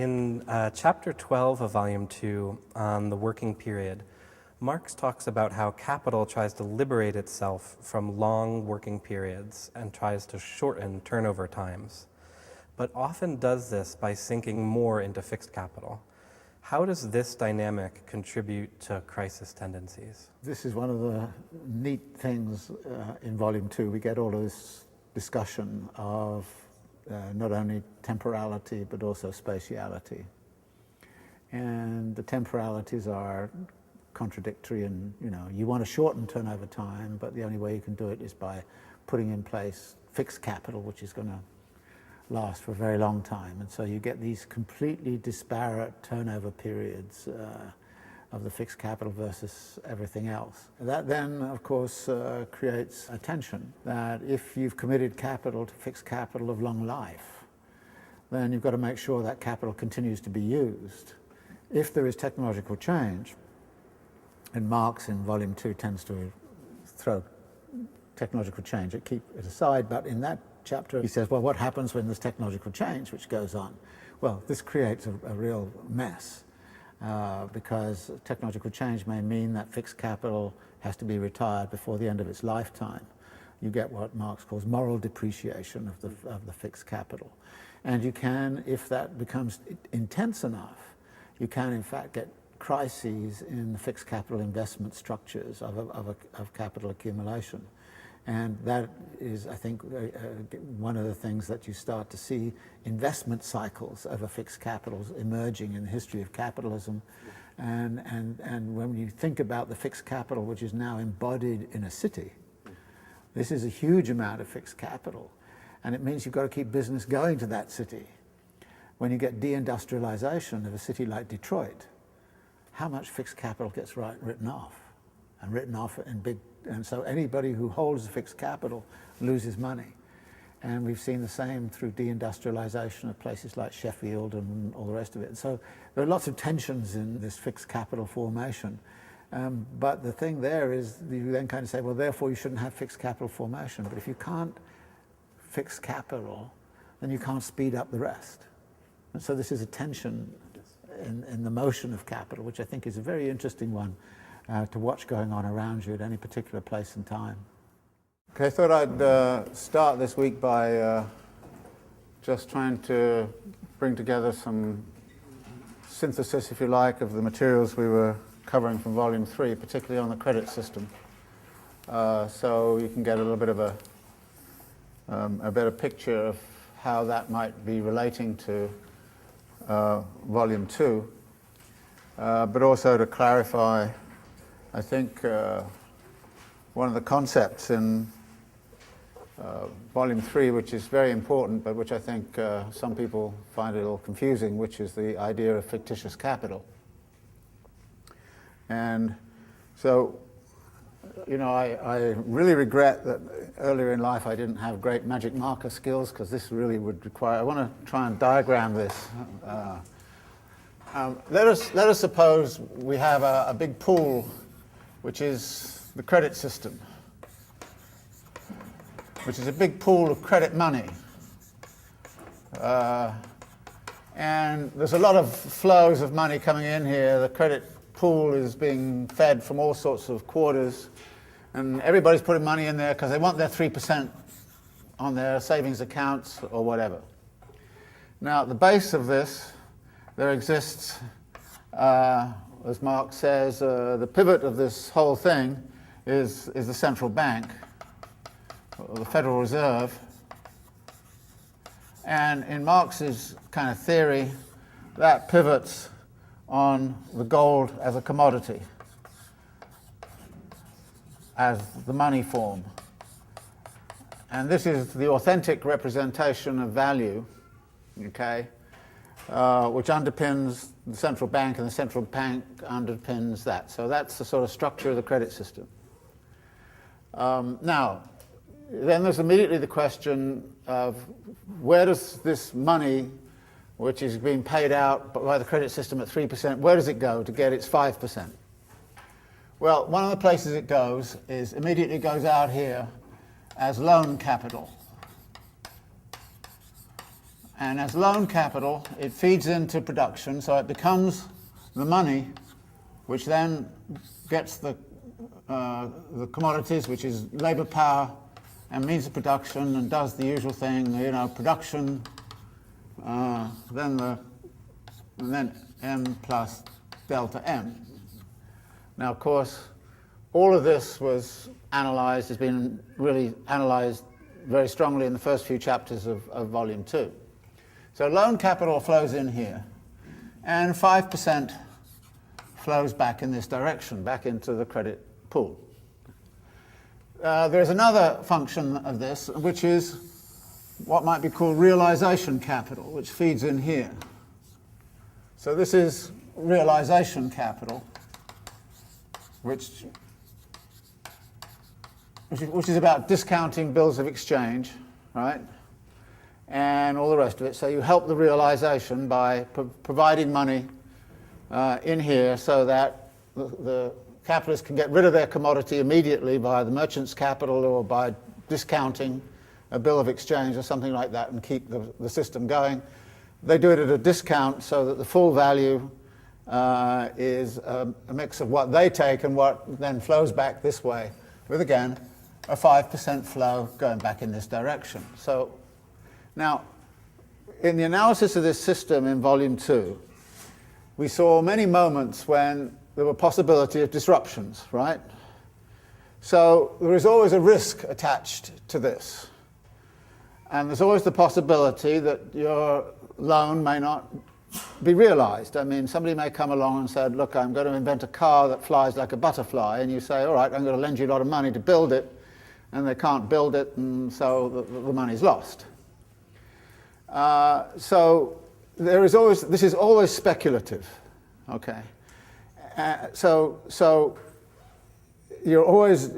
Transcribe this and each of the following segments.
In chapter 12 of volume 2 on the working period, Marx talks about how capital tries to liberate itself from long working periods and tries to shorten turnover times, but often does this by sinking more into fixed capital. How does this dynamic contribute to crisis tendencies? This is one of the neat things in volume 2. We get all of this discussion of not only temporality but also spatiality. And the temporalities are contradictory, and you want to shorten turnover time, but the only way you can do it is by putting in place fixed capital, which is going to last for a very long time. And so you get these completely disparate turnover periods of the fixed capital versus everything else. That then, of course, creates a tension that if you've committed capital to fixed capital of long life, then you've got to make sure that capital continues to be used. If there is technological change, and Marx in volume 2 tends to throw technological change, keep it aside, but in that chapter he says, well, what happens when there's technological change which goes on? Well, this creates a real mess because technological change may mean that fixed capital has to be retired before the end of its lifetime. You get what Marx calls moral depreciation of the fixed capital. And you can, if that becomes intense enough, you can in fact get crises in the fixed capital investment structures of capital accumulation. And that is, I think, one of the things that you start to see investment cycles over fixed capitals emerging in the history of capitalism. And when you think about the fixed capital which is now embodied in a city, this is a huge amount of fixed capital. And it means you've got to keep business going to that city. When you get deindustrialization of a city like Detroit, how much fixed capital gets written off? And written off in big, and so anybody who holds fixed capital loses money. And we've seen the same through deindustrialization of places like Sheffield and all the rest of it. And so there are lots of tensions in this fixed capital formation. But the thing there is you then kind of say, well, therefore you shouldn't have fixed capital formation. But if you can't fix capital, then you can't speed up the rest. And so this is a tension in the motion of capital, which I think is a very interesting one to watch going on around you at any particular place and time. Okay, I thought I'd start this week by just trying to bring together some synthesis, if you like, of the materials we were covering from Volume 3, particularly on the credit system. So you can get a little bit of a better picture of how that might be relating to Volume 2, but also to clarify, I think, one of the concepts in Volume 3, which is very important, but which I think some people find a little confusing, which is the idea of fictitious capital. And so, I really regret that earlier in life I didn't have great magic marker skills, because this really would require, I want to try and diagram this. Let us suppose we have a big pool, which is the credit system, which is a big pool of credit money. And there's a lot of flows of money coming in here. The credit pool is being fed from all sorts of quarters, and everybody's putting money in there because they want their 3% on their savings accounts or whatever. Now, at the base of this, there exists, as Marx says, the pivot of this whole thing is the central bank, or the Federal Reserve. And in Marx's kind of theory, that pivots on the gold as a commodity, as the money form. And this is the authentic representation of value, okay, which underpins the central bank, and the central bank underpins that. So that's the sort of structure of the credit system. Now, then there's immediately the question of where does this money, which is being paid out by the credit system at 3%, where does it go to get its 5%? Well, one of the places it goes is immediately goes out here as loan capital. And as loan capital, it feeds into production, so it becomes the money which then gets the commodities, which is labor power and means of production, and does the usual thing, production, then M plus delta M. Now, of course, all of this was analysed, has been really analysed very strongly in the first few chapters of Volume 2. So loan capital flows in here, and 5% flows back in this direction, back into the credit pool. There's another function of this, which is what might be called realisation capital, which feeds in here. So this is realisation capital, which is about discounting bills of exchange, right? And all the rest of it. So you help the realisation by providing money in here so that the capitalists can get rid of their commodity immediately by the merchant's capital or by discounting a bill of exchange or something like that and keep the system going. They do it at a discount so that the full value is a mix of what they take and what then flows back this way, with again a 5% flow going back in this direction. So now, in the analysis of this system in Volume 2, we saw many moments when there were possibility of disruptions, right? So there is always a risk attached to this. And there's always the possibility that your loan may not be realised. I mean, somebody may come along and say, look, I'm going to invent a car that flies like a butterfly, and you say, all right, I'm going to lend you a lot of money to build it, and they can't build it, and so the money's lost. So this is always speculative, okay? So you're always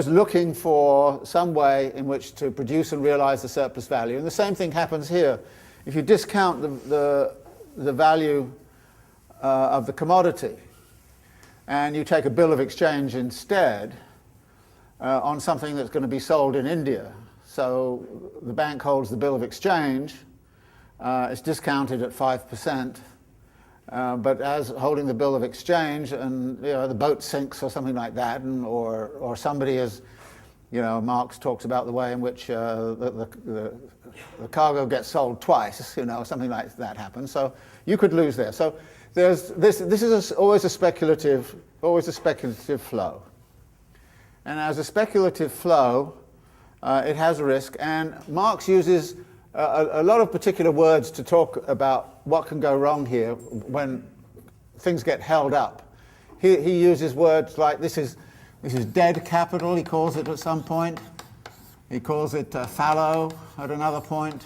looking for some way in which to produce and realise the surplus value, and the same thing happens here. If you discount the value of the commodity, and you take a bill of exchange instead on something that's going to be sold in India, so the bank holds the bill of exchange. It's discounted at 5%, but as holding the bill of exchange, and the boat sinks or something like that, or somebody is, Marx talks about the way in which the cargo gets sold twice, something like that happens. So you could lose there. So there's this is always a speculative flow, and as a speculative flow, it has a risk, and Marx uses a lot of particular words to talk about what can go wrong here when things get held up. He uses words like this is dead capital, he calls it at some point. He calls it fallow at another point,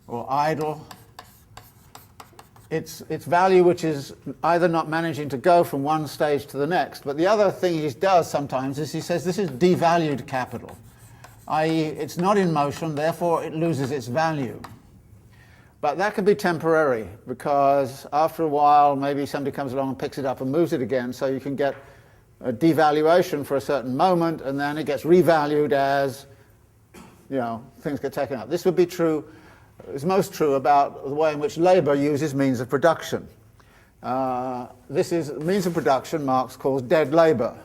or idle. It's value which is either not managing to go from one stage to the next, but the other thing he does sometimes is he says this is devalued capital, i.e. it's not in motion, therefore it loses its value. But that can be temporary, because after a while maybe somebody comes along and picks it up and moves it again, so you can get a devaluation for a certain moment, and then it gets revalued as things get taken up. This would be true, is most true about the way in which labour uses means of production. This is means of production Marx calls dead labour.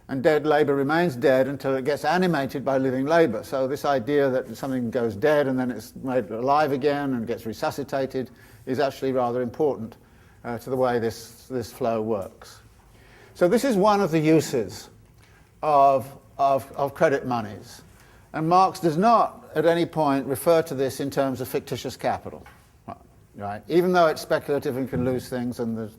And dead labour remains dead until it gets animated by living labour. So this idea that something goes dead and then it's made alive again and gets resuscitated is actually rather important to the way this flow works. So this is one of the uses of credit monies. And Marx does not at any point refer to this in terms of fictitious capital, right? Even though it's speculative and can lose things, and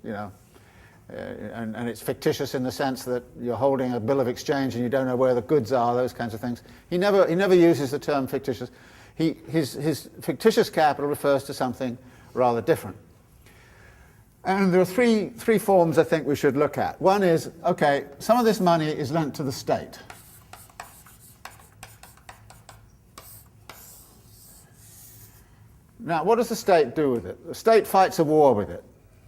and it's fictitious in the sense that you're holding a bill of exchange and you don't know where the goods are, those kinds of things. He never uses the term fictitious. His fictitious capital refers to something rather different. And there are three forms I think we should look at. One is, okay, some of this money is lent to the state. Now, what does the state do with it? The state fights a war with it,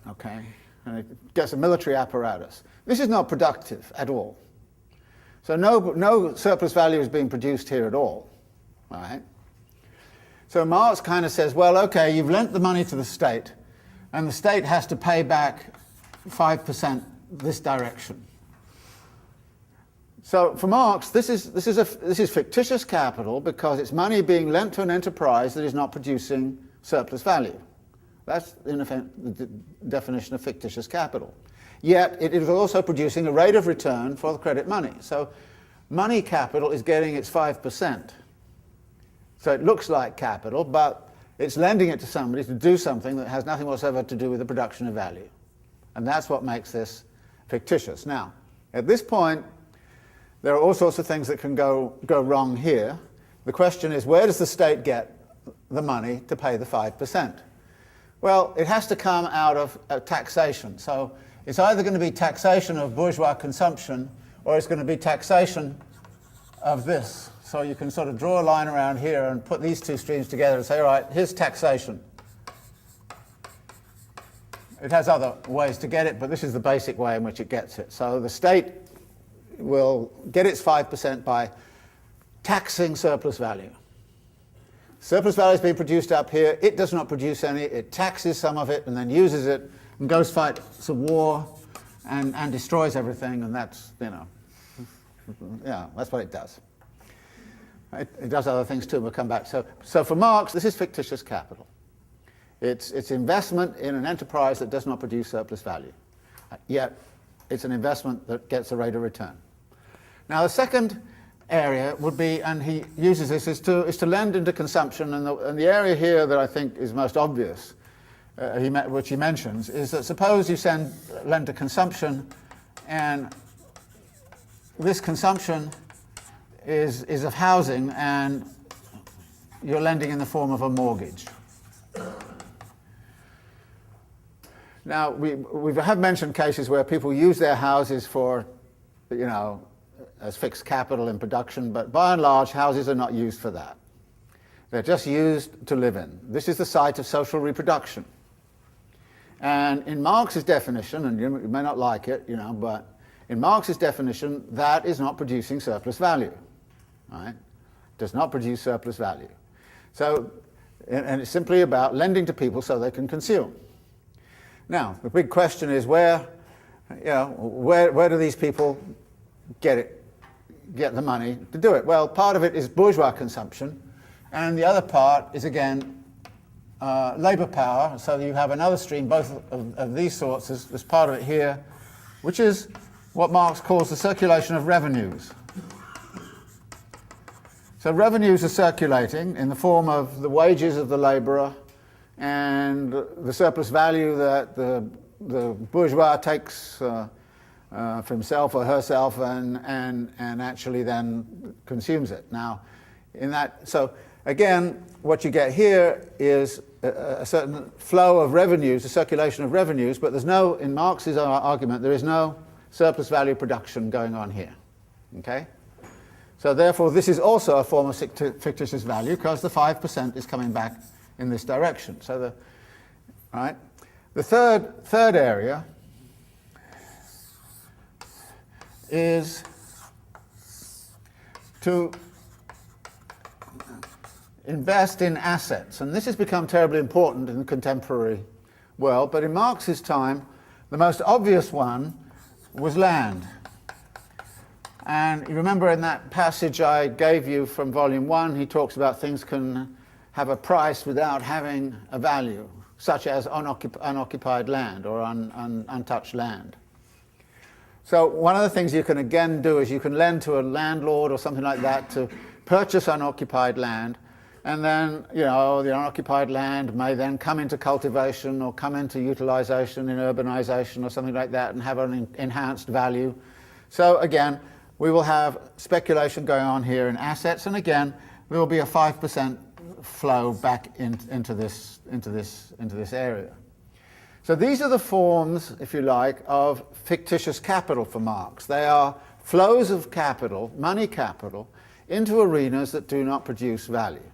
okay? And it gets a military apparatus. This is not productive at all. So no surplus value is being produced here at all, right? So Marx kind of says, well, okay, you've lent the money to the state, and the state has to pay back 5% this direction. So for Marx, this is fictitious capital because it's money being lent to an enterprise that is not producing surplus value. That's, in effect, the definition of fictitious capital. Yet it is also producing a rate of return for the credit money. So money capital is getting its 5%. So it looks like capital, but it's lending it to somebody to do something that has nothing whatsoever to do with the production of value. And that's what makes this fictitious. Now, at this point, there are all sorts of things that can go wrong here. The question is, where does the state get the money to pay the 5%? Well, it has to come out of taxation. So it's either going to be taxation of bourgeois consumption, or it's going to be taxation of this. So you can sort of draw a line around here and put these two streams together and say, all right, here's taxation. It has other ways to get it, but this is the basic way in which it gets it. So the state will get its 5% by taxing surplus value. Surplus value is being produced up here. It does not produce any. It taxes some of it and then uses it and goes fight some war and destroys everything. And that's, yeah, that's what it does. It does other things too. We'll come back. So for Marx, this is fictitious capital. It's investment in an enterprise that does not produce surplus value. Yet it's an investment that gets a rate of return. Now the second area would be, and he uses this, is to lend into consumption, and the area here that I think is most obvious, which he mentions, is that suppose you lend to consumption, and this consumption is of housing, and you're lending in the form of a mortgage. Now, we have mentioned cases where people use their houses for, as fixed capital in production, but by and large, houses are not used for that. They're just used to live in. This is the site of social reproduction. And in Marx's definition, and you may not like it, but in Marx's definition, that is not producing surplus value, right? Does not produce surplus value. So, and it's simply about lending to people so they can consume. Now, the big question is where do these people get the money to do it? Well, part of it is bourgeois consumption, and the other part is, again, labor power. So you have another stream, both of these sorts. There's part of it here, which is what Marx calls the circulation of revenues. So revenues are circulating in the form of the wages of the labourer and the surplus value that the bourgeois takes for himself or herself and actually then consumes it. Now, so again, what you get here is a certain flow of revenues, a circulation of revenues, but there's no, in Marx's argument, there is no surplus value production going on here. Okay? So therefore, this is also a form of fictitious value because the 5% is coming back in this direction. So the third area is to invest in assets. And this has become terribly important in the contemporary world, but in Marx's time, the most obvious one was land. And you remember in that passage I gave you from Volume 1, he talks about things can have a price without having a value, such as unoccupied land or untouched land. So one of the things you can again do is you can lend to a landlord or something like that to purchase unoccupied land, and then the unoccupied land may then come into cultivation or come into utilization in urbanization or something like that and have an enhanced value. So again, we will have speculation going on here in assets, and again, there will be a 5% flow back into this area. So these are the forms, if you like, of fictitious capital for Marx. They are flows of capital, money capital, into arenas that do not produce value.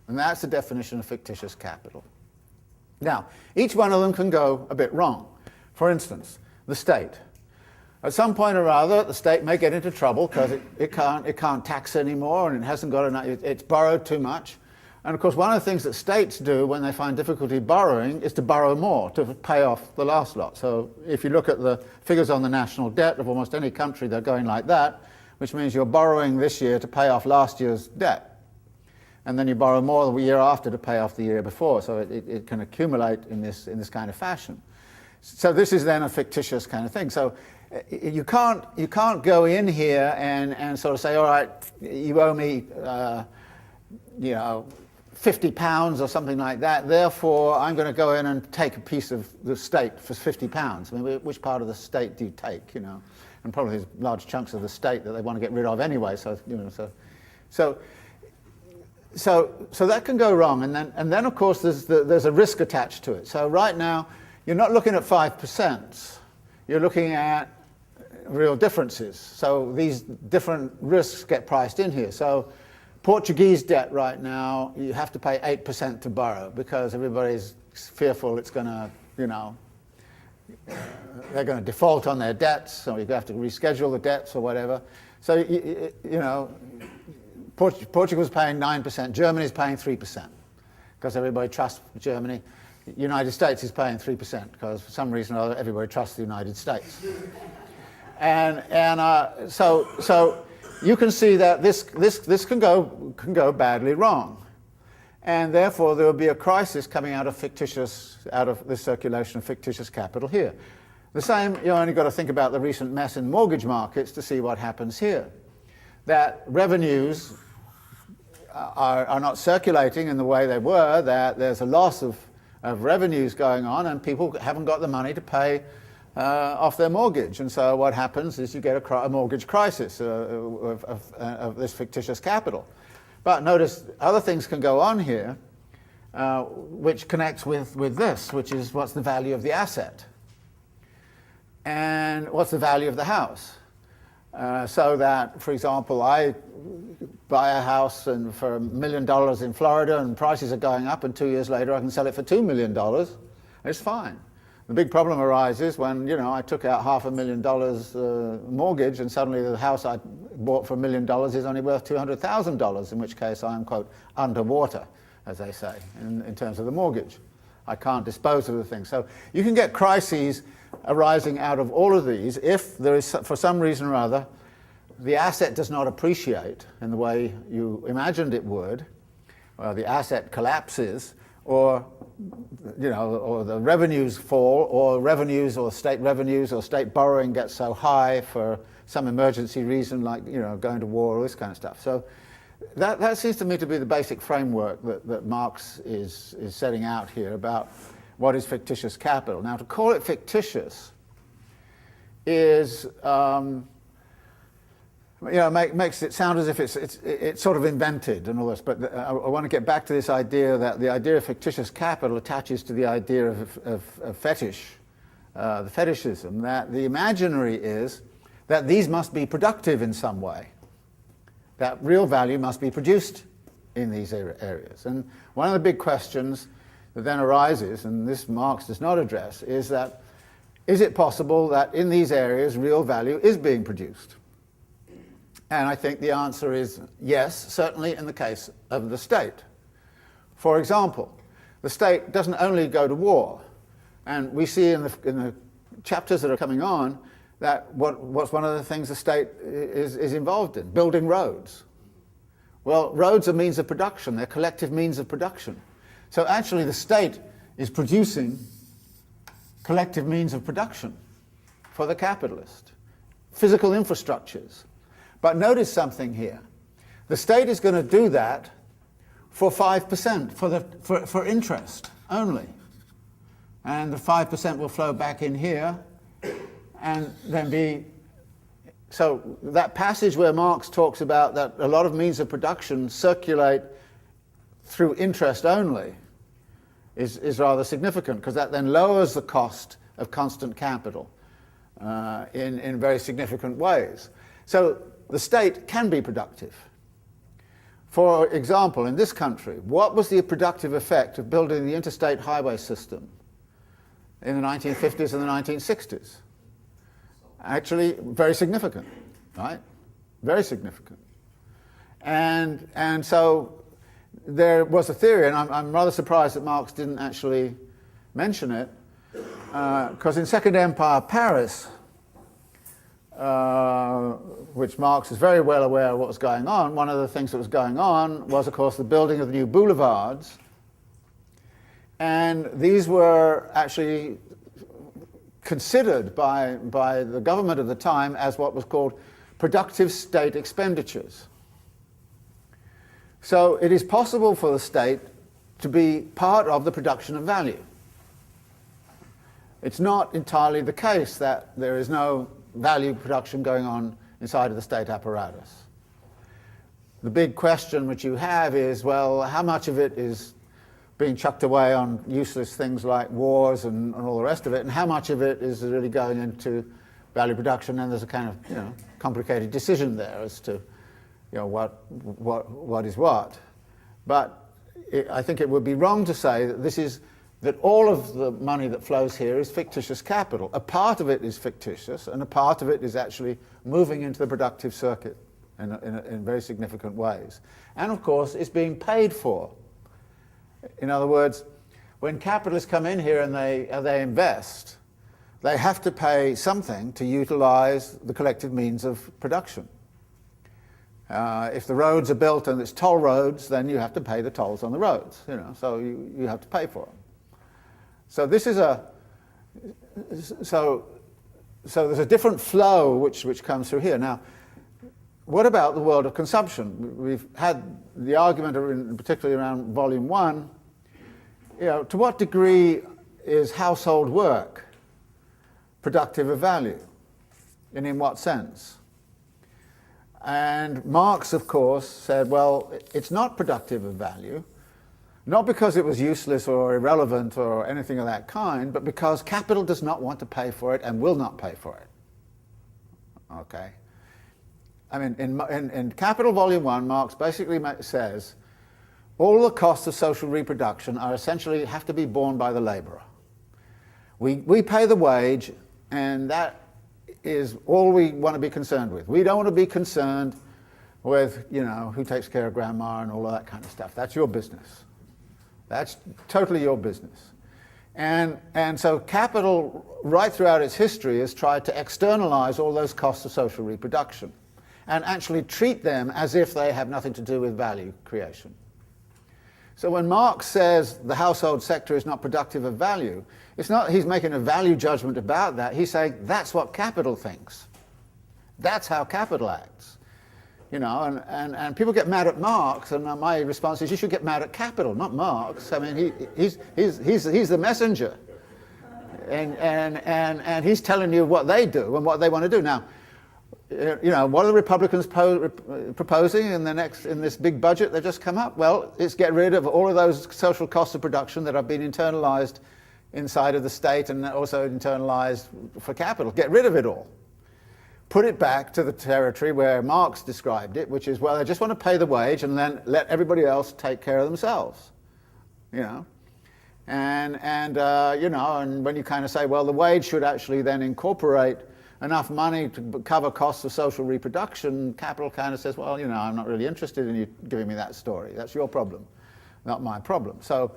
And that's the definition of fictitious capital. Now, each one of them can go a bit wrong. For instance, the state. At some point or other, the state may get into trouble because it can't tax anymore, and it hasn't got enough. It's borrowed too much, And of course, one of the things that states do when they find difficulty borrowing is to borrow more to pay off the last lot. So if you look at the figures on the national debt of almost any country, they're going like that, which means you're borrowing this year to pay off last year's debt. And then you borrow more the year after to pay off the year before. So it can accumulate in this kind of fashion. So this is then a fictitious kind of thing. So you can't go in here and sort of say, all right, you owe me, you know, £50 or something like that, therefore I'm going to go in and take a piece of the state for £50. I mean, which part of the state do you take, you know? And probably there's large chunks of the state that they want to get rid of anyway, so, you know, so that can go wrong, and then of course there's a risk attached to it. So right now, you're not looking at 5%, you're looking at real differences. So these different risks get priced in here. So Portuguese debt right now, you have to pay 8% to borrow because everybody's fearful it's going to, you know, they're going to default on their debts, so you have to reschedule the debts or whatever. So, you know, Portugal's paying 9%, Germany's paying 3% because everybody trusts Germany. The United States is paying 3% because for some reason or other everybody trusts the United States. So you can see that this can go badly wrong, and therefore there will be a crisis coming out of this circulation of fictitious capital here. The same, you only got to think about the recent mess in mortgage markets to see what happens here. That revenues are not circulating in the way they were, that there's a loss of revenues going on, and people haven't got the money to pay off their mortgage. And so what happens is you get a mortgage crisis of this fictitious capital. But notice other things can go on here which connects with this, which is what's the value of the asset and what's the value of the house. So that, for example, I buy a house for $1 million in Florida and prices are going up, and 2 years later I can sell it for $2 million. It's fine. The big problem arises when, you know, I took out $500,000 mortgage and suddenly the house I bought for $1 million is only worth $200,000, in which case I am, quote, underwater, as they say, in terms of the mortgage. I can't dispose of the thing. So you can get crises arising out of all of these if there is, for some reason or other, the asset does not appreciate in the way you imagined it would, or the asset collapses, or, you know, or the revenues fall, or state borrowing gets so high for some emergency reason, like, you know, going to war or this kind of stuff. So that seems to me to be the basic framework that Marx is setting out here about what is fictitious capital. Now, to call it fictitious is, you know, makes it sound as if it's sort of invented and all this. But I want to get back to this idea that the idea of fictitious capital attaches to the idea of fetish, the fetishism, that the imaginary is that these must be productive in some way, that real value must be produced in these areas. And one of the big questions that then arises, and this Marx does not address, is that is it possible that in these areas real value is being produced? And I think the answer is yes, certainly in the case of the state. For example, the state doesn't only go to war, and we see in the chapters that are coming on that what's one of the things the state is involved in? Building roads. Well, roads are means of production, they're collective means of production. So actually the state is producing collective means of production for the capitalist, physical infrastructures. But notice something here. The state is going to do that for 5%, for interest only. And the 5% will flow back in here and then be... So that passage where Marx talks about that a lot of means of production circulate through interest only is rather significant, because that then lowers the cost of constant capital in very significant ways. So the state can be productive. For example, in this country, what was the productive effect of building the interstate highway system in the 1950s and the 1960s? Actually, very significant, right? Very significant. And so there was a theory, and I'm rather surprised that Marx didn't actually mention it, because in Second Empire Paris, which Marx is very well aware of what was going on, one of the things that was going on was, of course, the building of the new boulevards. And these were actually considered by the government of the time as what was called productive state expenditures. So it is possible for the state to be part of the production of value. It's not entirely the case that there is no value production going on inside of the state apparatus. The big question which you have is, well, how much of it is being chucked away on useless things like wars and all the rest of it, and how much of it is really going into value production? And there's a kind of complicated decision there as to what is what. But I think it would be wrong to say that that all of the money that flows here is fictitious capital. A part of it is fictitious, and a part of it is actually moving into the productive circuit in very significant ways. And of course, it's being paid for. In other words, when capitalists come in here and they invest, they have to pay something to utilize the collective means of production. If the roads are built and it's toll roads, then you have to pay the tolls on the roads. So you have to pay for them. So this is so there's a different flow which comes through here. Now, what about the world of consumption? We've had the argument, particularly around Volume 1, to what degree is household work productive of value, and in what sense? And Marx, of course, said, well, it's not productive of value, not because it was useless or irrelevant or anything of that kind, but because capital does not want to pay for it and will not pay for it. Okay? I mean, in Capital Volume 1, Marx basically says all the costs of social reproduction are essentially have to be borne by the laborer. We pay the wage, and that is all we want to be concerned with. We don't want to be concerned with, who takes care of grandma and all of that kind of stuff. That's your business. That's totally your business. And so capital, right throughout its history, has tried to externalize all those costs of social reproduction and actually treat them as if they have nothing to do with value creation. So when Marx says the household sector is not productive of value, it's not he's making a value judgment about that. He's saying that's what capital thinks. That's how capital acts. And people get mad at Marx, and my response is you should get mad at capital, not Marx. I mean, he's the messenger, and he's telling you what they do and what they want to do. Now, what are the Republicans proposing in this big budget that just come up? Well, it's get rid of all of those social costs of production that have been internalized inside of the state and also internalized for capital. Get rid of it all. Put it back to the territory where Marx described it, which is, well, they just want to pay the wage and then let everybody else take care of themselves, And when you kind of say, well, the wage should actually then incorporate enough money to cover costs of social reproduction, capital kind of says, well, I'm not really interested in you giving me that story. That's your problem, not my problem. So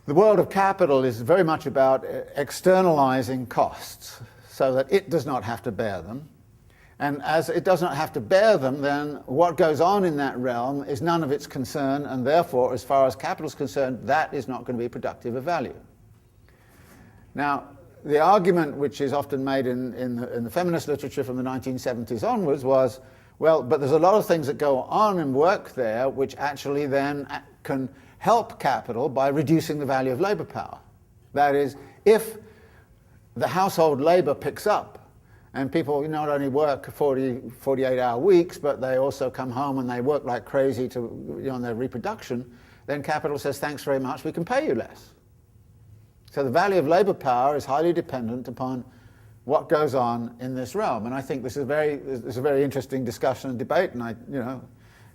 the world of capital is very much about externalizing costs so that it does not have to bear them. And as it does not have to bear them, then what goes on in that realm is none of its concern, and therefore, as far as capital is concerned, that is not going to be productive of value. Now, the argument which is often made in the feminist literature from the 1970s onwards was, well, but there's a lot of things that go on and work there which actually then can help capital by reducing the value of labor power. That is, if the household labor picks up and people not only work 48-hour weeks, but they also come home and they work like crazy on their reproduction, then capital says, thanks very much, we can pay you less. So the value of labor power is highly dependent upon what goes on in this realm. And I think this is a very interesting discussion and debate, and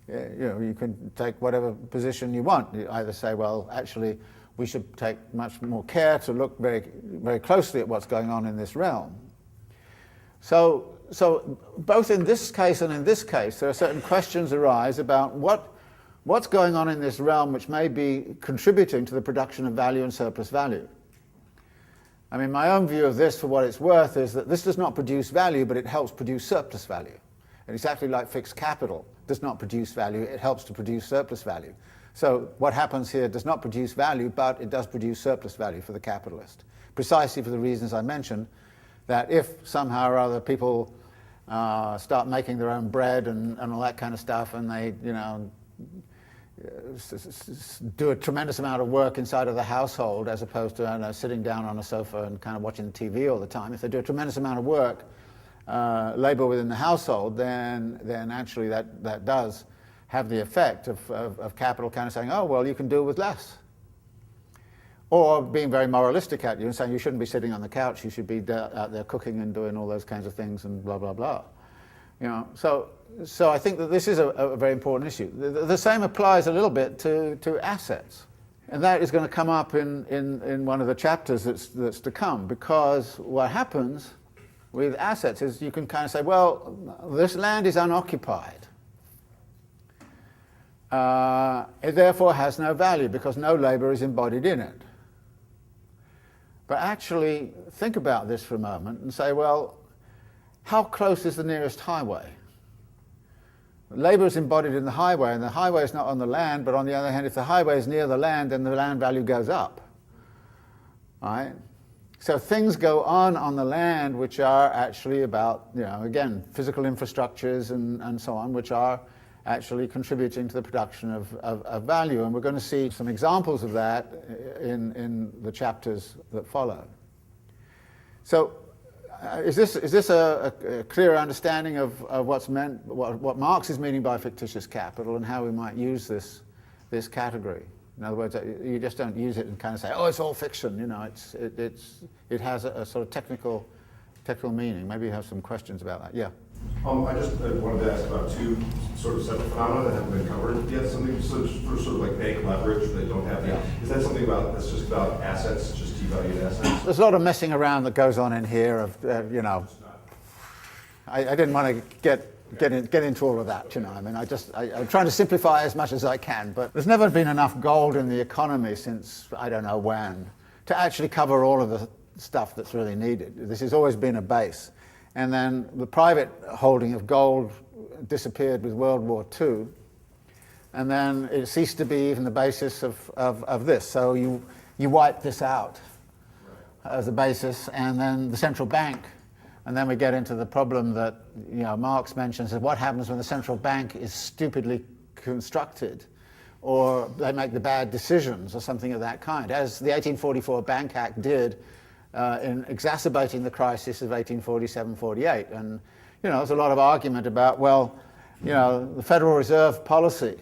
you can take whatever position you want. You either say, well, actually, we should take much more care to look very, very closely at what's going on in this realm. So both in this case and in this case, there are certain questions arise about what what's going on in this realm which may be contributing to the production of value and surplus value. I mean, my own view of this, for what it's worth, is that this does not produce value, but it helps produce surplus value. And exactly like fixed capital does not produce value, it helps to produce surplus value. So what happens here does not produce value, but it does produce surplus value for the capitalist. Precisely for the reasons I mentioned, that if somehow or other people start making their own bread and all that kind of stuff, and they, do a tremendous amount of work inside of the household as opposed to sitting down on a sofa and kind of watching TV all the time. If they do a tremendous amount of work, labour within the household, then actually that does have the effect of capital kind of saying, oh, well, you can do with less. Or being very moralistic at you and saying you shouldn't be sitting on the couch, you should be out there cooking and doing all those kinds of things and blah, blah, blah. So I think that this is a very important issue. The same applies a little bit to assets. And that is going to come up in one of the chapters that's to come, because what happens with assets is you can kind of say, well, this land is unoccupied. It therefore has no value because no labour is embodied in it. But actually think about this for a moment and say, well, how close is the nearest highway? Labour is embodied in the highway, and the highway is not on the land, but on the other hand, if the highway is near the land, then the land value goes up. Right? So things go on the land which are actually about, again, physical infrastructures and so on, which are actually contributing to the production of value. And we're going to see some examples of that in the chapters that follow. So is this a clear understanding of what's meant, what Marx is meaning by fictitious capital, and how we might use this category? In other words, you just don't use it and kind of say, oh, it's all fiction. It has a sort of technical meaning. Maybe you have some questions about that. Yeah. I just wanted to ask about two sort of separate phenomena that haven't been covered yet. Something for sort of like bank leverage that don't have yet. Is that something that's just about assets, just devalued assets? There's a lot of messing around that goes on in here. I didn't want to get into all of that. I mean, I'm trying to simplify as much as I can. But there's never been enough gold in the economy since I don't know when to actually cover all of the stuff that's really needed. This has always been a base. And then the private holding of gold disappeared with World War II. And then it ceased to be even the basis of this. So you wipe this out as a basis, and then the central bank. And then we get into the problem that Marx mentions, is what happens when the central bank is stupidly constructed, or they make the bad decisions or something of that kind, as the 1844 Bank Act did in exacerbating the crisis of 1847-48. And there's a lot of argument about, well, the Federal Reserve policy,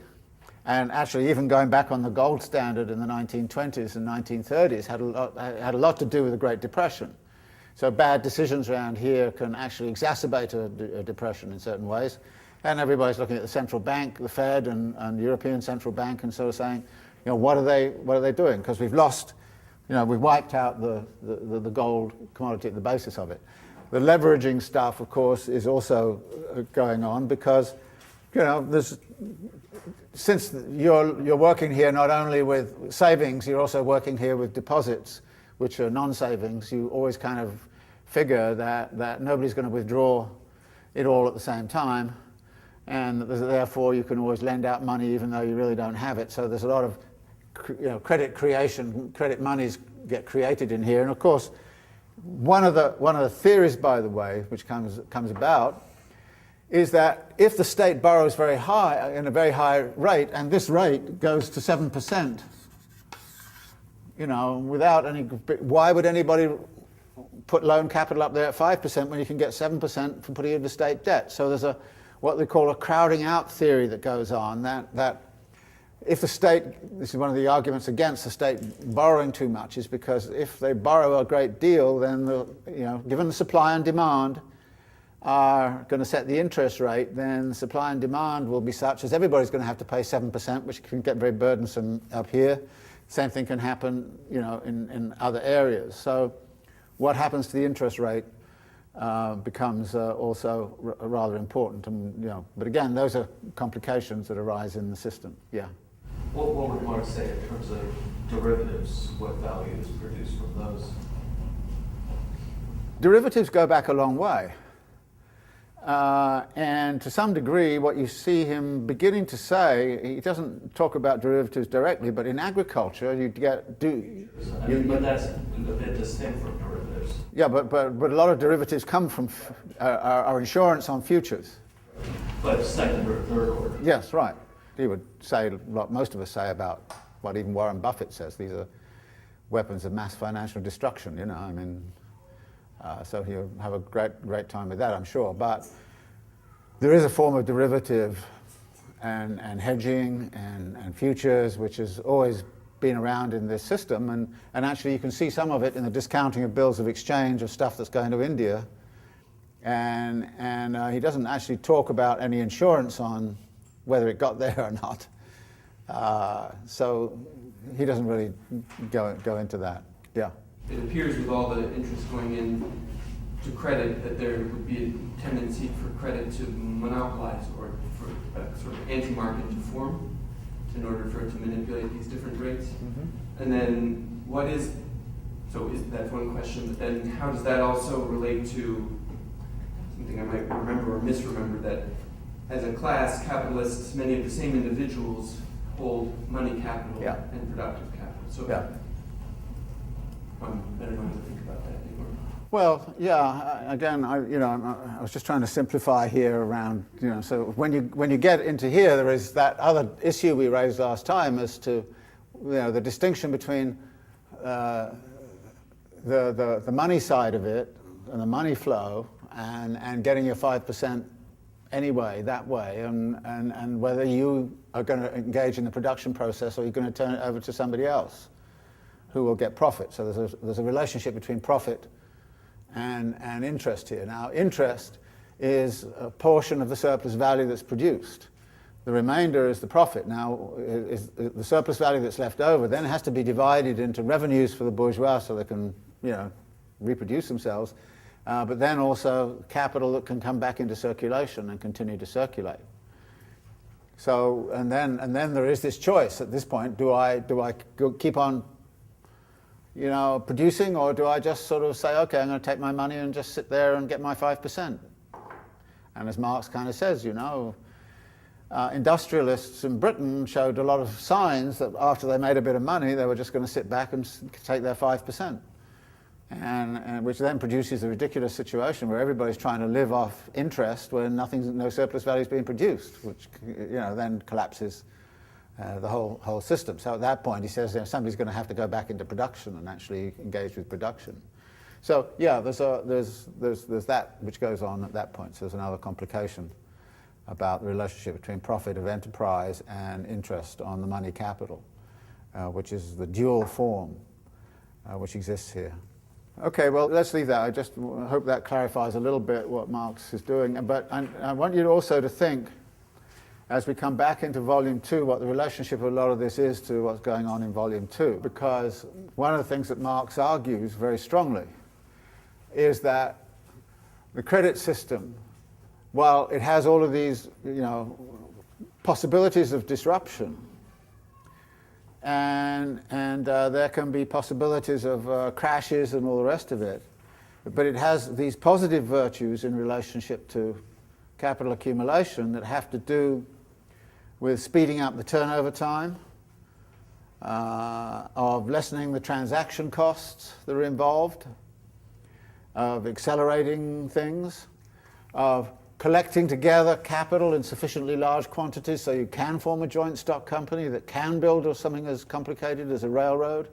and actually even going back on the gold standard in the 1920s and 1930s, had a lot to do with the Great Depression. So bad decisions around here can actually exacerbate a depression in certain ways. And everybody's looking at the central bank, the Fed and European Central Bank, and sort of saying, what are they doing? Because we've lost, we wiped out the gold commodity at the basis of it. The leveraging stuff, of course, is also going on because, since you're working here not only with savings, you're also working here with deposits, which are non-savings. You always kind of figure that nobody's going to withdraw it all at the same time, and therefore you can always lend out money even though you really don't have it. So there's a lot of credit creation, credit monies get created in here. And of course, one of the theories, by the way, which comes about, is that if the state borrows very high, in a very high rate, and this rate goes to 7%, without any, why would anybody put loan capital up there at 5% when you can get 7% from putting it into state debt? So there's what they call a crowding out theory that goes on, that if the state, this is one of the arguments against the state borrowing too much, is because if they borrow a great deal, then given the supply and demand are going to set the interest rate, then supply and demand will be such as everybody's going to have to pay 7%, which can get very burdensome up here. Same thing can happen, in other areas. So what happens to the interest rate becomes also rather important. And, but again, those are complications that arise in the system. Yeah. What would Marx say in terms of derivatives? What value is produced from those? Derivatives go back a long way. And to some degree, what you see him beginning to say, he doesn't talk about derivatives directly, but in agriculture, you get but that's a bit distinct from derivatives. Yeah, but a lot of derivatives come from are insurance on futures. But second or third order. Yes, right. He would say what most of us say about what even Warren Buffett says. These are weapons of mass financial destruction. I mean. So he'll have a great time with that, I'm sure. But there is a form of derivative and hedging and futures, which has always been around in this system. And actually you can see some of it in the discounting of bills of exchange of stuff that's going to India. And he doesn't actually talk about any insurance on whether it got there or not. So he doesn't really go into that. Yeah. It appears with all the interest going in to credit that there would be a tendency for credit to monopolize or for a sort of anti-market to form in order for it to manipulate these different rates. Mm-hmm. And then that's one question, but then how does that also relate to something I might remember or misremember, that as a class, capitalists, many of the same individuals hold money capital and productive capital. So I don't know how to think about that anymore. Well, yeah. Again, I was just trying to simplify here around. So when you get into here, there is that other issue we raised last time as to, the distinction between the money side of it and the money flow and getting your 5% anyway that way, and whether you are going to engage in the production process or you're going to turn it over to somebody else who will get profit. So there's a relationship between profit and interest here. Now, interest is a portion of the surplus value that's produced. The remainder is the profit. Now, is the surplus value that's left over then has to be divided into revenues for the bourgeois so they can, reproduce themselves, but then also capital that can come back into circulation and continue to circulate. So, and then there is this choice at this point: do I keep on producing, or do I just sort of say, okay, I'm going to take my money and just sit there and get my 5%? And as Marx kind of says, industrialists in Britain showed a lot of signs that after they made a bit of money, they were just going to sit back and take their 5%. And which then produces a ridiculous situation where everybody's trying to live off interest when no surplus value is being produced, which then collapses the whole system. So at that point, he says somebody's going to have to go back into production and actually engage with production. So yeah, there's that which goes on at that point. So there's another complication about the relationship between profit of enterprise and interest on the money capital, which is the dual form which exists here. Okay, well, let's leave that. I just hope that clarifies a little bit what Marx is doing. But I want you also to think, as we come back into Volume 2, what the relationship of a lot of this is to what's going on in Volume 2. Because one of the things that Marx argues very strongly is that the credit system, while it has all of these possibilities of disruption, and there can be possibilities of crashes and all the rest of it, but it has these positive virtues in relationship to capital accumulation that have to do with speeding up the turnover time, of lessening the transaction costs that are involved, of accelerating things, of collecting together capital in sufficiently large quantities so you can form a joint stock company that can build something as complicated as a railroad,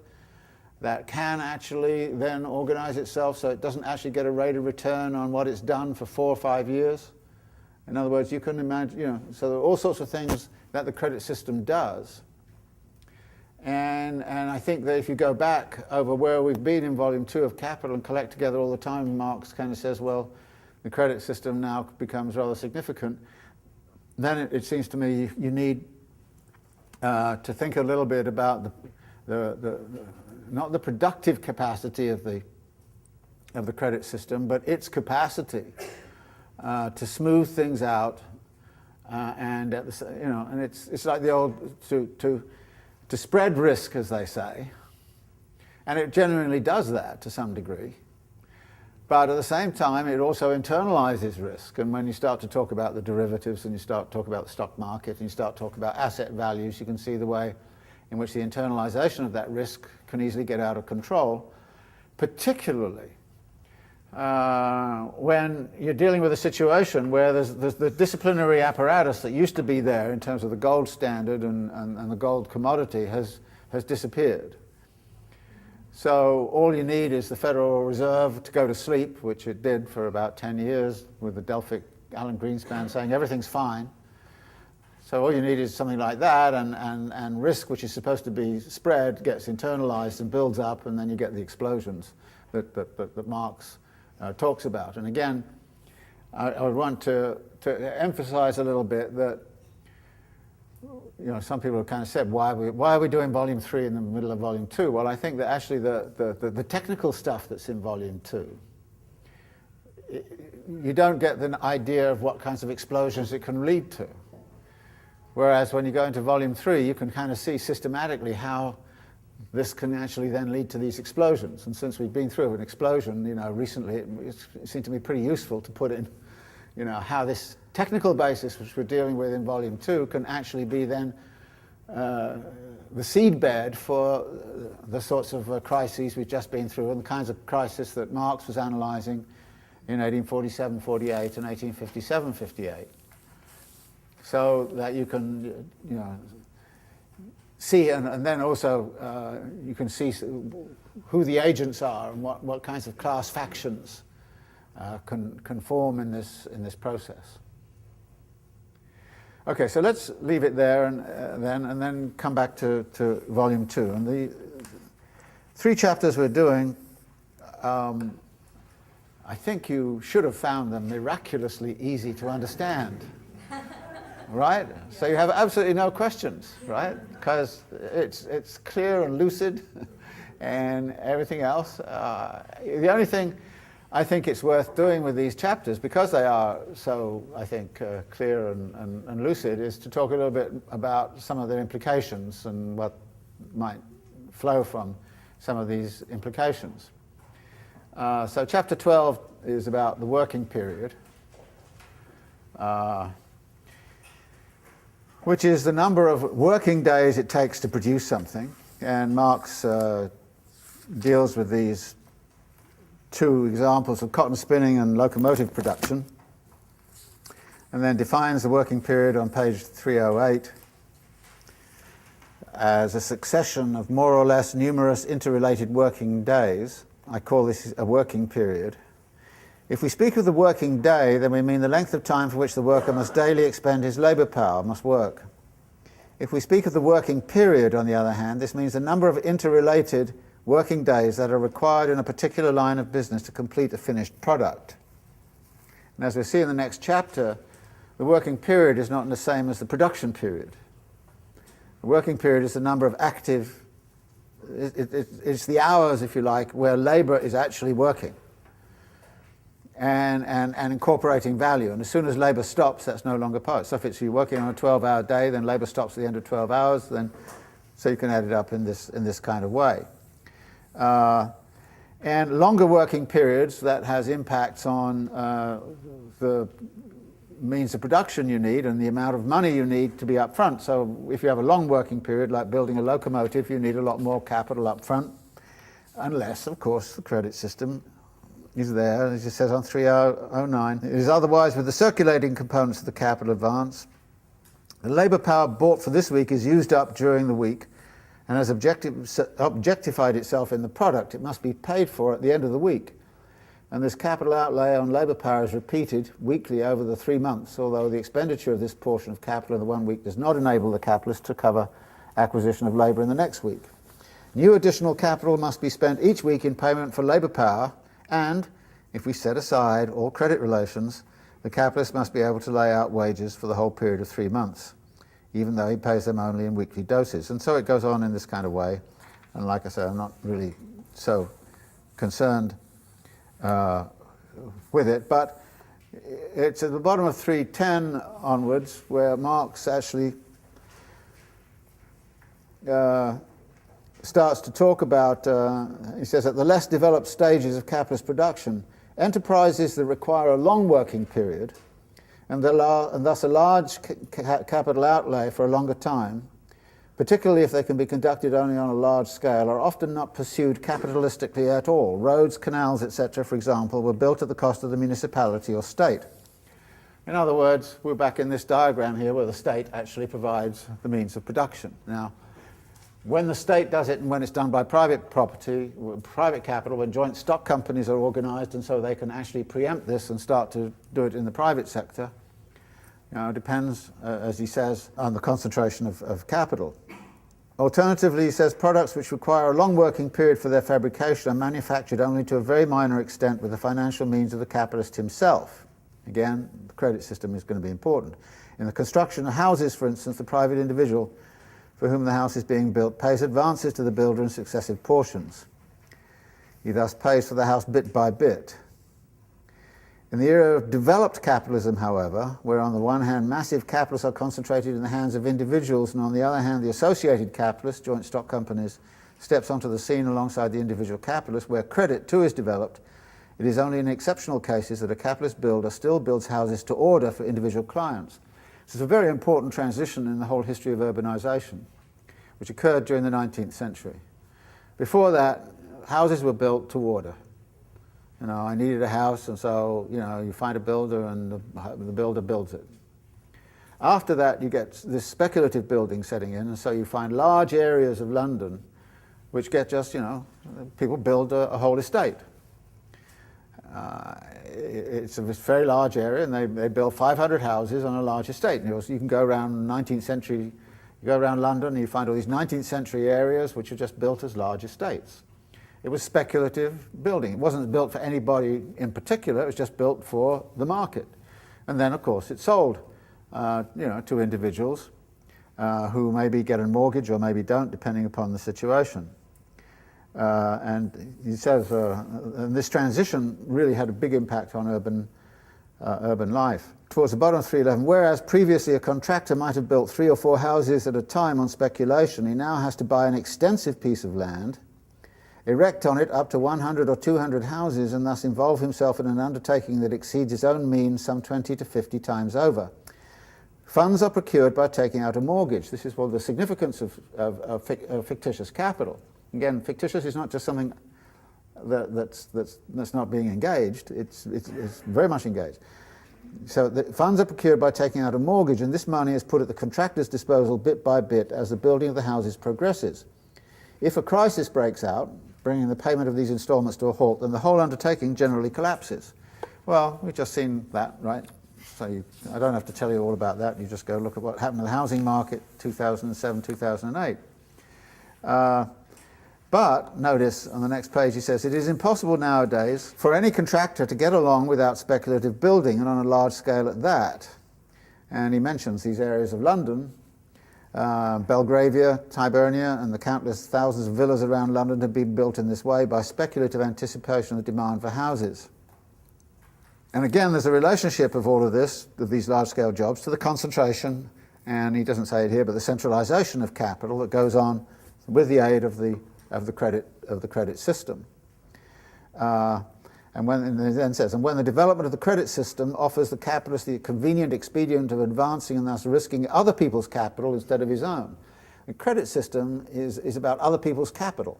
that can actually then organize itself so it doesn't actually get a rate of return on what it's done for 4 or 5 years. In other words, you can imagine, so there are all sorts of things that the credit system does. And I think that if you go back over where we've been in Volume 2 of Capital and collect together all the time, Marx kind of says, well, the credit system now becomes rather significant. Then it seems to me you need to think a little bit about not the productive capacity of the of the credit system, but its capacity to smooth things out, and at the, and it's like the old to spread risk, as they say, and it genuinely does that to some degree. But at the same time, it also internalizes risk. And when you start to talk about the derivatives, and you start to talk about the stock market, and you start to talk about asset values, you can see the way in which the internalization of that risk can easily get out of control, particularly when you're dealing with a situation where there's the disciplinary apparatus that used to be there in terms of the gold standard and the gold commodity has disappeared. So all you need is the Federal Reserve to go to sleep, which it did for about 10 years with the Delphic Alan Greenspan saying everything's fine. So all you need is something like that, and risk, which is supposed to be spread, gets internalized and builds up, and then you get the explosions that Marx talks about. And again, I would want to emphasize a little bit that some people have kind of said, why are we doing volume 3 in the middle of volume 2? Well, I think that actually the technical stuff that's in volume 2, you don't get the idea of what kinds of explosions it can lead to. Whereas when you go into volume 3, you can kind of see systematically how this can actually then lead to these explosions. And since we've been through an explosion, recently, it seemed to me pretty useful to put in, how this technical basis, which we're dealing with in volume 2, can actually be then the seedbed for the sorts of crises we've just been through, and the kinds of crises that Marx was analyzing in 1847-48 and 1857-58. So that you can, see, and then also you can see who the agents are and what kinds of class factions can form in this process. Okay, so let's leave it there and then come back to volume 2. And the 3 chapters we're doing, I think you should have found them miraculously easy to understand. Right? So you have absolutely no questions, right? Because it's clear and lucid and everything else. The only thing I think it's worth doing with these chapters, because they are so, I think, clear and lucid, is to talk a little bit about some of their implications and what might flow from some of these implications. So chapter 12 is about the working period, which is the number of working days it takes to produce something. And Marx deals with these 2 examples of cotton spinning and locomotive production, and then defines the working period on page 308 as a succession of more or less numerous interrelated working days. I call this a working period. If we speak of the working day, then we mean the length of time for which the worker must daily expend his labour power, must work. If we speak of the working period, on the other hand, this means the number of interrelated working days that are required in a particular line of business to complete a finished product. And as we'll see in the next chapter, the working period is not the same as the production period. The working period is the number of active, it's the hours, if you like, where labour is actually working and incorporating value. And as soon as labour stops, that's no longer part. So if you're working on a 12-hour day, then labour stops at the end of 12 hours, then so you can add it up in this kind of way. And longer working periods, that has impacts on the means of production you need and the amount of money you need to be up front. So if you have a long working period, like building a locomotive, you need a lot more capital up front, unless, of course, the credit system is there, as it says on 309. It is otherwise with the circulating components of the capital advance. The labour power bought for this week is used up during the week, and has objectified itself in the product. It must be paid for at the end of the week. And this capital outlay on labour power is repeated weekly over the 3 months, although the expenditure of this portion of capital in the 1 week does not enable the capitalist to cover acquisition of labour in the next week. New additional capital must be spent each week in payment for labour power, and if we set aside all credit relations, the capitalist must be able to lay out wages for the whole period of 3 months, even though he pays them only in weekly doses. And so it goes on in this kind of way. And like I say, I'm not really so concerned with it. But it's at the bottom of 310 onwards where Marx actually starts to talk about, he says, at the less developed stages of capitalist production, enterprises that require a long working period and thus a large capital outlay for a longer time, particularly if they can be conducted only on a large scale, are often not pursued capitalistically at all. Roads, canals, etc., for example, were built at the cost of the municipality or state. In other words, we're back in this diagram here where the state actually provides the means of production. Now, when the state does it and when it's done by private property, private capital, when joint stock companies are organised and so they can actually preempt this and start to do it in the private sector, it depends, as he says, on the concentration of capital. Alternatively, he says, products which require a long working period for their fabrication are manufactured only to a very minor extent with the financial means of the capitalist himself. Again, the credit system is going to be important. In the construction of houses, for instance, the private individual for whom the house is being built pays advances to the builder in successive portions. He thus pays for the house bit by bit. In the era of developed capitalism, however, where on the one hand massive capitals are concentrated in the hands of individuals and on the other hand the associated capitalist, joint stock companies, steps onto the scene alongside the individual capitalist, where credit too is developed, it is only in exceptional cases that a capitalist builder still builds houses to order for individual clients. This is a very important transition in the whole history of urbanization, which occurred during the 19th century. Before that, houses were built to order. I needed a house, and so, you find a builder and the builder builds it. After that, you get this speculative building setting in, and so you find large areas of London which get just, people build a whole estate. It's a very large area, and they build 500 houses on a large estate. And you can go around 19th century, you go around London and you find all these 19th century areas which are just built as large estates. It was speculative building. It wasn't built for anybody in particular, it was just built for the market. And then, of course, it sold to individuals who maybe get a mortgage or maybe don't, depending upon the situation. And he says, and this transition really had a big impact on urban life. Towards the bottom of 311, whereas previously a contractor might have built 3 or 4 houses at a time on speculation, he now has to buy an extensive piece of land, erect on it up to 100 or 200 houses, and thus involve himself in an undertaking that exceeds his own means some 20 to 50 times over. Funds are procured by taking out a mortgage. This is the significance of fictitious capital. Again, fictitious is not just something that's not being engaged, it's very much engaged. So the funds are procured by taking out a mortgage, and this money is put at the contractor's disposal bit by bit as the building of the houses progresses. If a crisis breaks out, bringing the payment of these instalments to a halt, then the whole undertaking generally collapses. Well, we've just seen that, right? So I don't have to tell you all about that. You just go look at what happened to the housing market 2007, 2008. But notice on the next page he says, it is impossible nowadays for any contractor to get along without speculative building, and on a large scale at that. And he mentions these areas of London, Belgravia, Tyburnia, and the countless thousands of villas around London have been built in this way by speculative anticipation of the demand for houses. And again, there's a relationship of all of this, of these large-scale jobs, to the concentration, and he doesn't say it here, but the centralization of capital that goes on with the aid of the credit system. And it then says, and when the development of the credit system offers the capitalist the convenient expedient of advancing and thus risking other people's capital instead of his own. The credit system is about other people's capital.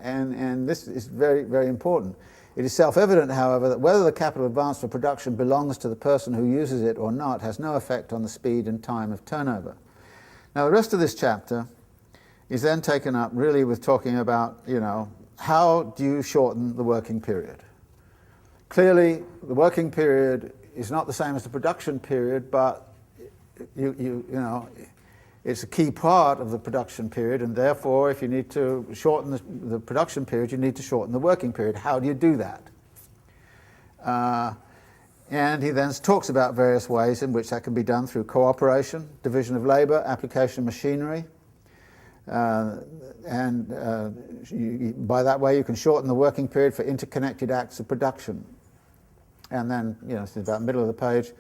And this is very, very important. It is self-evident, however, that whether the capital advanced for production belongs to the person who uses it or not has no effect on the speed and time of turnover. Now, the rest of this chapter is then taken up really with talking about, how do you shorten the working period? Clearly, the working period is not the same as the production period, but it's a key part of the production period, and therefore, if you need to shorten the production period, you need to shorten the working period. How do you do that? And he then talks about various ways in which that can be done through cooperation, division of labour, application of machinery, By that way you can shorten the working period for interconnected acts of production. And then, it's about middle of the page.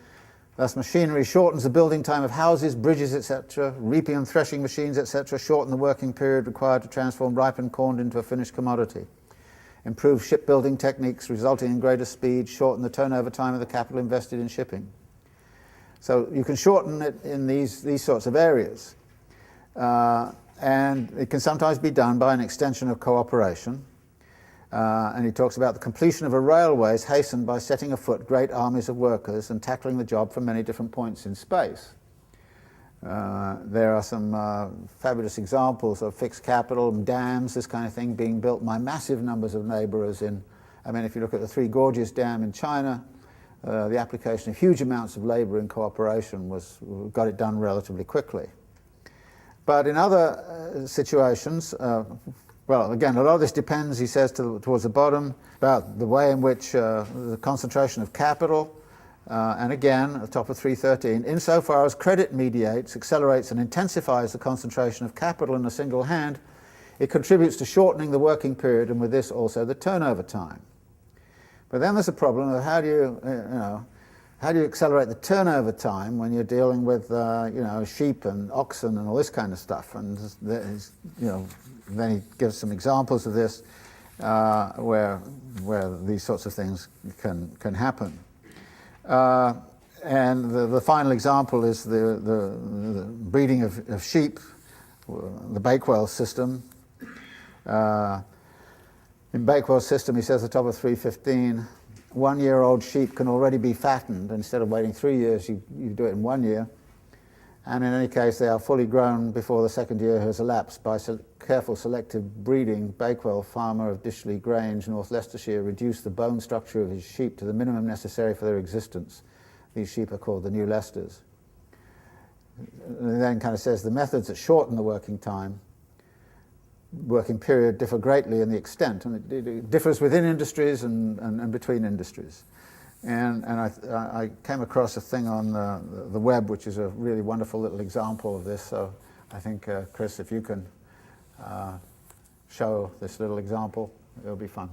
Thus, machinery shortens the building time of houses, bridges, etc. Reaping and threshing machines, etc. shorten the working period required to transform ripened corn into a finished commodity. Improve shipbuilding techniques, resulting in greater speed, shorten the turnover time of the capital invested in shipping. So you can shorten it in these sorts of areas. And it can sometimes be done by an extension of cooperation. And he talks about the completion of a railway is hastened by setting afoot great armies of workers and tackling the job from many different points in space. There are some fabulous examples of fixed capital, dams, this kind of thing, being built by massive numbers of labourers in, if you look at the Three Gorges Dam in China, the application of huge amounts of labour in cooperation got it done relatively quickly. But in other situations, well, again, a lot of this depends, he says towards the bottom, about the way in which the concentration of capital, and again, at the top of 313, insofar as credit mediates, accelerates and intensifies the concentration of capital in a single hand, it contributes to shortening the working period and with this also the turnover time. But then there's a problem of how do you accelerate the turnover time when you're dealing with sheep and oxen and all this kind of stuff? And then he gives some examples of this where these sorts of things can happen. And the final example is the breeding of sheep, the Bakewell system. In Bakewell's system, he says at the top of 315, 1-year-old sheep can already be fattened. Instead of waiting 3 years, you do it in 1 year. And in any case, they are fully grown before the second year has elapsed. By careful selective breeding, Bakewell, farmer of Dishley Grange, North Leicestershire, reduced the bone structure of his sheep to the minimum necessary for their existence. These sheep are called the New Leicesters. And then kind of says the methods that shorten the working period differ greatly in the extent, and it differs within industries and between industries. And I came across a thing on the web which is a really wonderful little example of this, so I think, Chris, if you can show this little example, it'll be fun.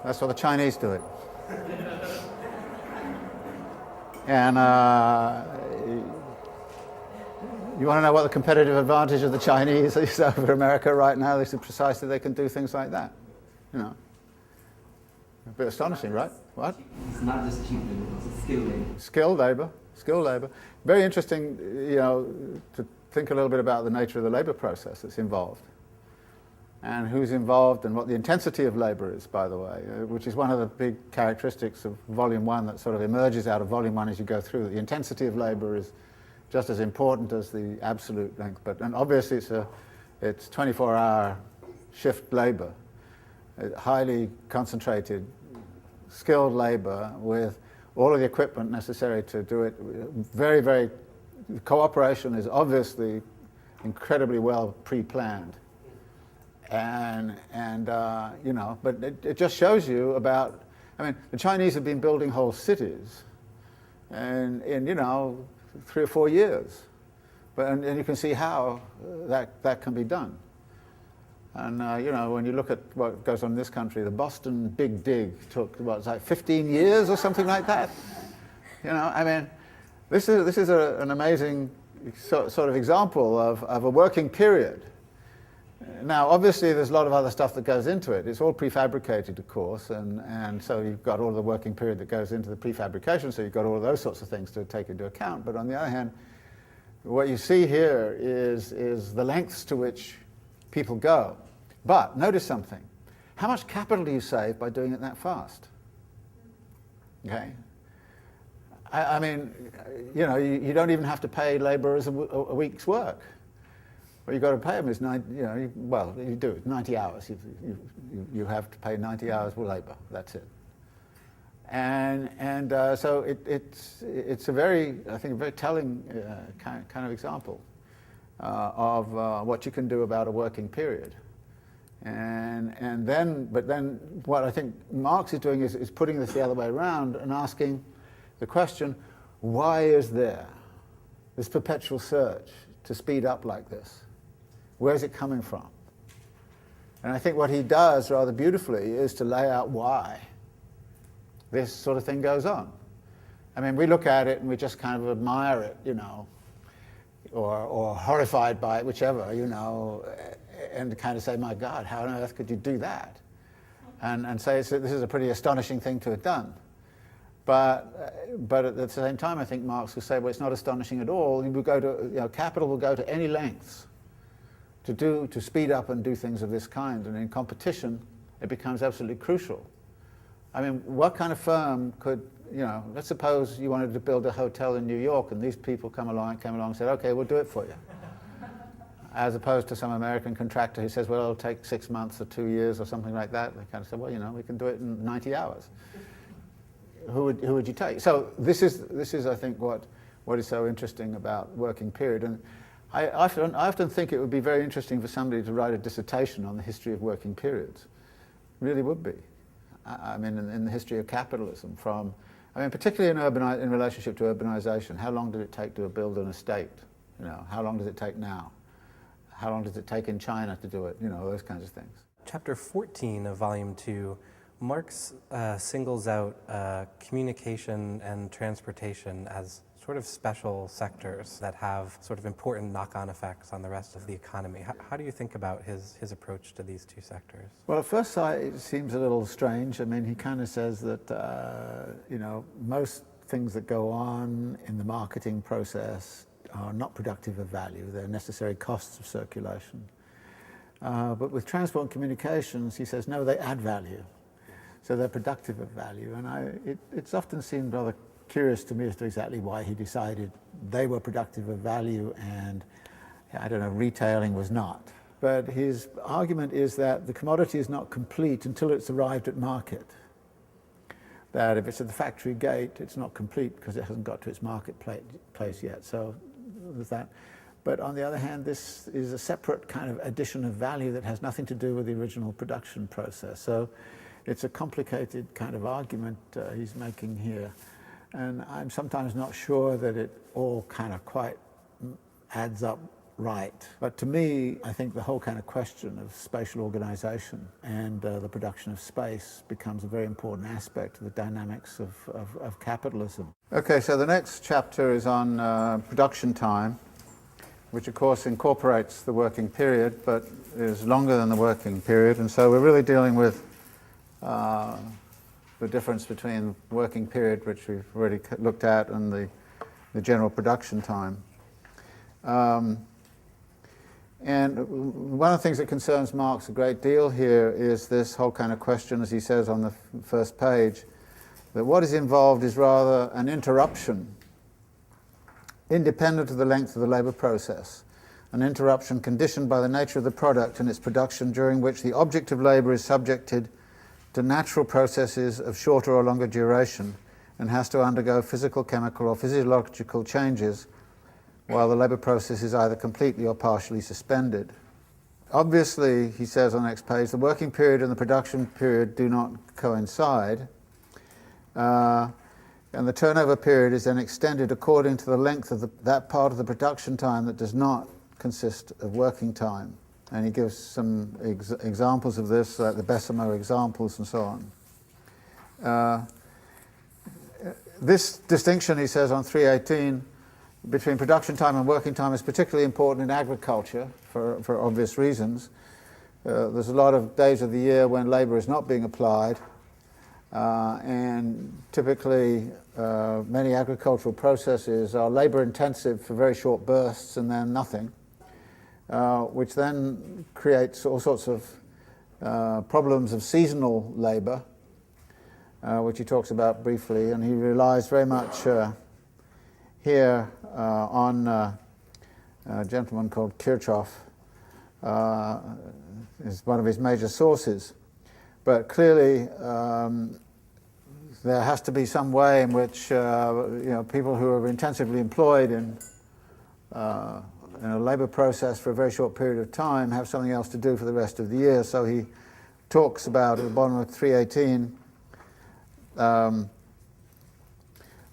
That's how the Chinese do it. And you want to know what the competitive advantage of the Chinese is over America right now? This is precisely they can do things like that. A bit astonishing, right? What? It's not just cheap labor, it's skilled labor. Skilled labor, skilled labor. Very interesting, to think a little bit about the nature of the labor process that's involved, and who's involved, and what the intensity of labor is, by the way, which is one of the big characteristics of Volume 1 that sort of emerges out of Volume 1 as you go through. The intensity of labor is just as important as the absolute length, and obviously it's 24-hour shift labor, highly concentrated, skilled labor with all of the equipment necessary to do it. Very, very, cooperation is obviously incredibly well pre-planned. But it just shows you about, the Chinese have been building whole cities in 3 or 4 years. And you can see how that can be done. And when you look at what goes on in this country, the Boston Big Dig took 15 years or something like that. This is an amazing sort of example of a working period. Now, obviously, there's a lot of other stuff that goes into it. It's all prefabricated, of course, and so you've got all the working period that goes into the prefabrication, so you've got all of those sorts of things to take into account. But on the other hand, what you see here is the lengths to which people go. But notice something. How much capital do you save by doing it that fast? Okay? You don't even have to pay laborers a week's work. What you've got to pay them is you do it 90 hours. You have to pay 90 hours for labor. That's it. So it's a very telling kind of example of what you can do about a working period. But then what I think Marx is doing is putting this the other way around and asking the question, why is there this perpetual search to speed up like this? Where's it coming from? And I think what he does rather beautifully is to lay out why this sort of thing goes on. We look at it and we just kind of admire it, or horrified by it, whichever, and kind of say, my God, how on earth could you do that? And say this is a pretty astonishing thing to have done. But at the same time, I think Marx will say, well, it's not astonishing at all. Capital will go to any lengths to speed up and do things of this kind. And in competition, it becomes absolutely crucial. What kind of firm could, let's suppose you wanted to build a hotel in New York and these people came along and said, okay, we'll do it for you. As opposed to some American contractor who says, well, it'll take 6 months or 2 years or something like that. They kind of say, well, we can do it in 90 hours. Who would you take? So this is I think what is so interesting about working period. And I often think it would be very interesting for somebody to write a dissertation on the history of working periods. It really would be. In the history of capitalism, particularly in relationship to urbanization. How long did it take to build an estate? How long does it take now? How long does it take in China to do it? Those kinds of things. Chapter 14 of Volume 2, Marx singles out communication and transportation as sort of special sectors that have sort of important knock-on effects on the rest of the economy. How do you think about his approach to these two sectors? Well, at first sight, it seems a little strange. He kind of says that, most things that go on in the marketing process are not productive of value. They're necessary costs of circulation. But with transport and communications, he says, no, they add value. So they're productive of value. And it's often seemed rather curious to me as to exactly why he decided they were productive of value and, retailing was not. But his argument is that the commodity is not complete until it's arrived at market. That if it's at the factory gate, it's not complete because it hasn't got to its marketplace yet. So there's that. But on the other hand, this is a separate kind of addition of value that has nothing to do with the original production process. So it's a complicated kind of argument he's making here. And I'm sometimes not sure that it all kind of quite adds up right. But to me, I think the whole kind of question of spatial organization and the production of space becomes a very important aspect of the dynamics of capitalism. Okay, so the next chapter is on production time, which of course incorporates the working period, but is longer than the working period. And so we're really dealing with the difference between working period, which we've already looked at, and the general production time. And one of the things that concerns Marx a great deal here is this whole kind of question, as he says on the first page, that what is involved is rather an interruption, independent of the length of the labour process, an interruption conditioned by the nature of the product and its production, during which the object of labour is subjected to natural processes of shorter or longer duration and has to undergo physical, chemical or physiological changes while the labour process is either completely or partially suspended. Obviously, he says on the next page, the working period and the production period do not coincide, and the turnover period is then extended according to the length of that part of the production time that does not consist of working time. And he gives some examples of this, like the Bessemer examples and so on. This distinction, he says on 318, between production time and working time is particularly important in agriculture for obvious reasons. There's a lot of days of the year when labour is not being applied, and typically many agricultural processes are labour intensive for very short bursts and then nothing, which then creates all sorts of problems of seasonal labour, which he talks about briefly, and he relies very much here on a gentleman called Kirchhoff, is one of his major sources. But clearly there has to be some way in which people who are intensively employed in a labour process for a very short period of time have something else to do for the rest of the year. So he talks about, at the bottom of 318,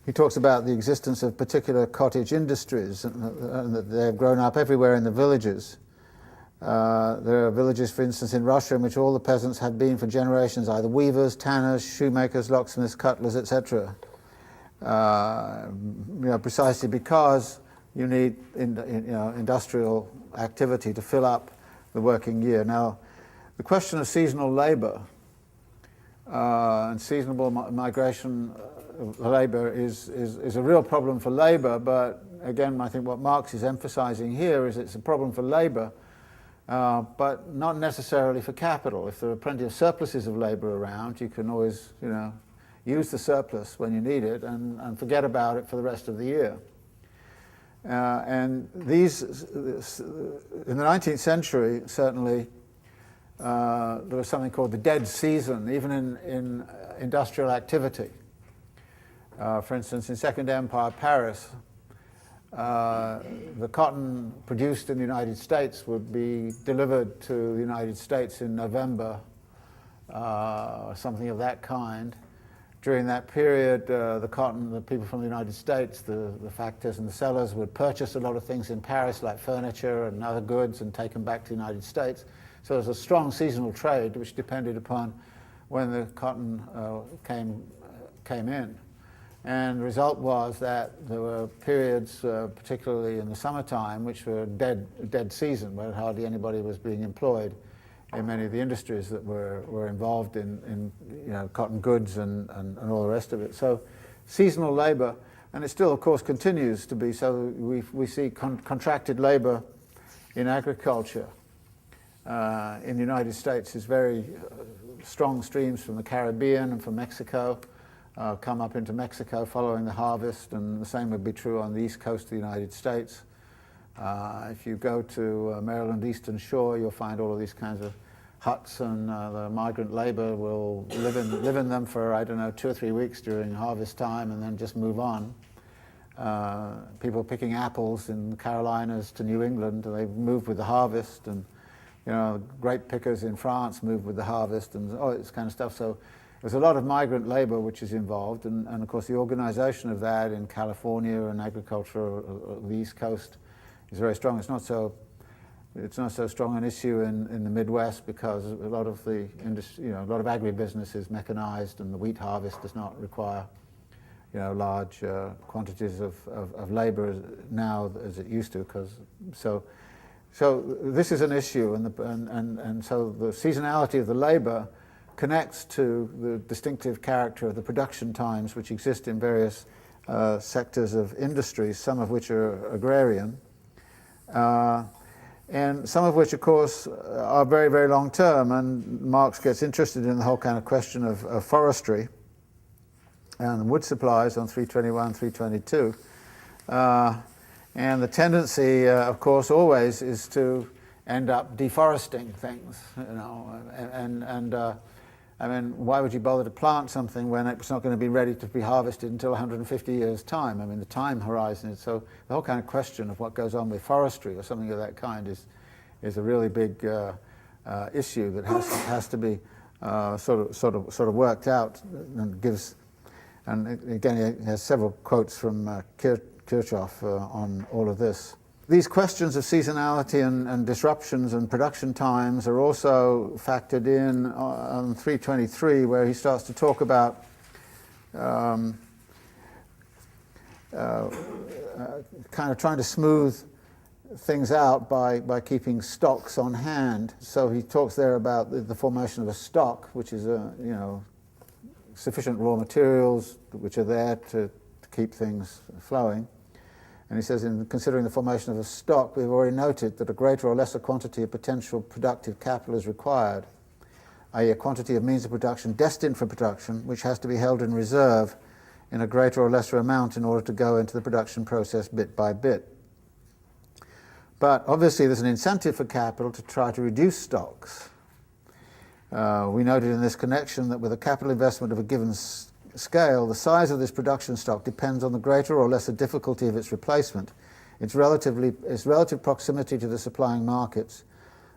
he talks about the existence of particular cottage industries and that they've grown up everywhere in the villages. There are villages, for instance, in Russia in which all the peasants have been for generations either weavers, tanners, shoemakers, locksmiths, cutlers, etc. Precisely because you need industrial activity to fill up the working year. Now, the question of seasonal labour and seasonal migration of labour is a real problem for labour, but again, I think what Marx is emphasising here is it's a problem for labour, but not necessarily for capital. If there are plenty of surpluses of labour around, you can always, use the surplus when you need it and forget about it for the rest of the year. And these, in the 19th century, certainly, there was something called the dead season, even in industrial activity. For instance, in Second Empire Paris, the cotton produced in the United States would be delivered to the United States in November, something of that kind. During that period, the people from the United States, the factors and the sellers would purchase a lot of things in Paris, like furniture and other goods, and take them back to the United States. So there was a strong seasonal trade which depended upon when the cotton came in. And the result was that there were periods, particularly in the summertime, which were dead season, where hardly anybody was being employed in many of the industries that were involved in cotton goods and all the rest of it. So seasonal labour, and it still, of course, continues to be. So we see contracted labour in agriculture. In the United States, is very strong streams from the Caribbean and from Mexico come up into Mexico following the harvest, and the same would be true on the east coast of the United States. If you go to Maryland Eastern Shore, you'll find all of these kinds of huts, and the migrant labor will live in them for, 2 or 3 weeks during harvest time and then just move on. People picking apples in the Carolinas to New England, they move with the harvest, and grape pickers in France move with the harvest, and all this kind of stuff. So there's a lot of migrant labor which is involved, and of course the organization of that in California and agriculture the East Coast is very strong. It's not so strong an issue in the Midwest because a lot of the industry, a lot of agribusiness is mechanized, and the wheat harvest does not require large quantities of labor now as it used to. So this is an issue, and so the seasonality of the labor connects to the distinctive character of the production times which exist in various sectors of industry, some of which are agrarian, and some of which, of course, are very, very long term. And Marx gets interested in the whole kind of question of forestry and wood supplies on 321, 322. And the tendency, of course, always is to end up deforesting things, you know, and I mean, why would you bother to plant something when it's not going to be ready to be harvested until 150 years' time? I mean, the time horizon is so, the whole kind of question of what goes on with forestry or something of that kind is a really big issue that has to be sort of worked out, and gives, and again, he has several quotes from Kirchhoff on all of this. These questions of seasonality and disruptions and production times are also factored in on 323, where he starts to talk about kind of trying to smooth things out by keeping stocks on hand. So he talks there about the formation of a stock, which is sufficient raw materials which are there to keep things flowing. And he says, in considering the formation of a stock, we've already noted that a greater or lesser quantity of potential productive capital is required, i.e. a quantity of means of production destined for production, which has to be held in reserve in a greater or lesser amount in order to go into the production process bit by bit. But obviously there's an incentive for capital to try to reduce stocks. We noted in this connection that with a capital investment of a given scale, the size of this production stock depends on the greater or lesser difficulty of its replacement, its relative proximity to the supplying markets,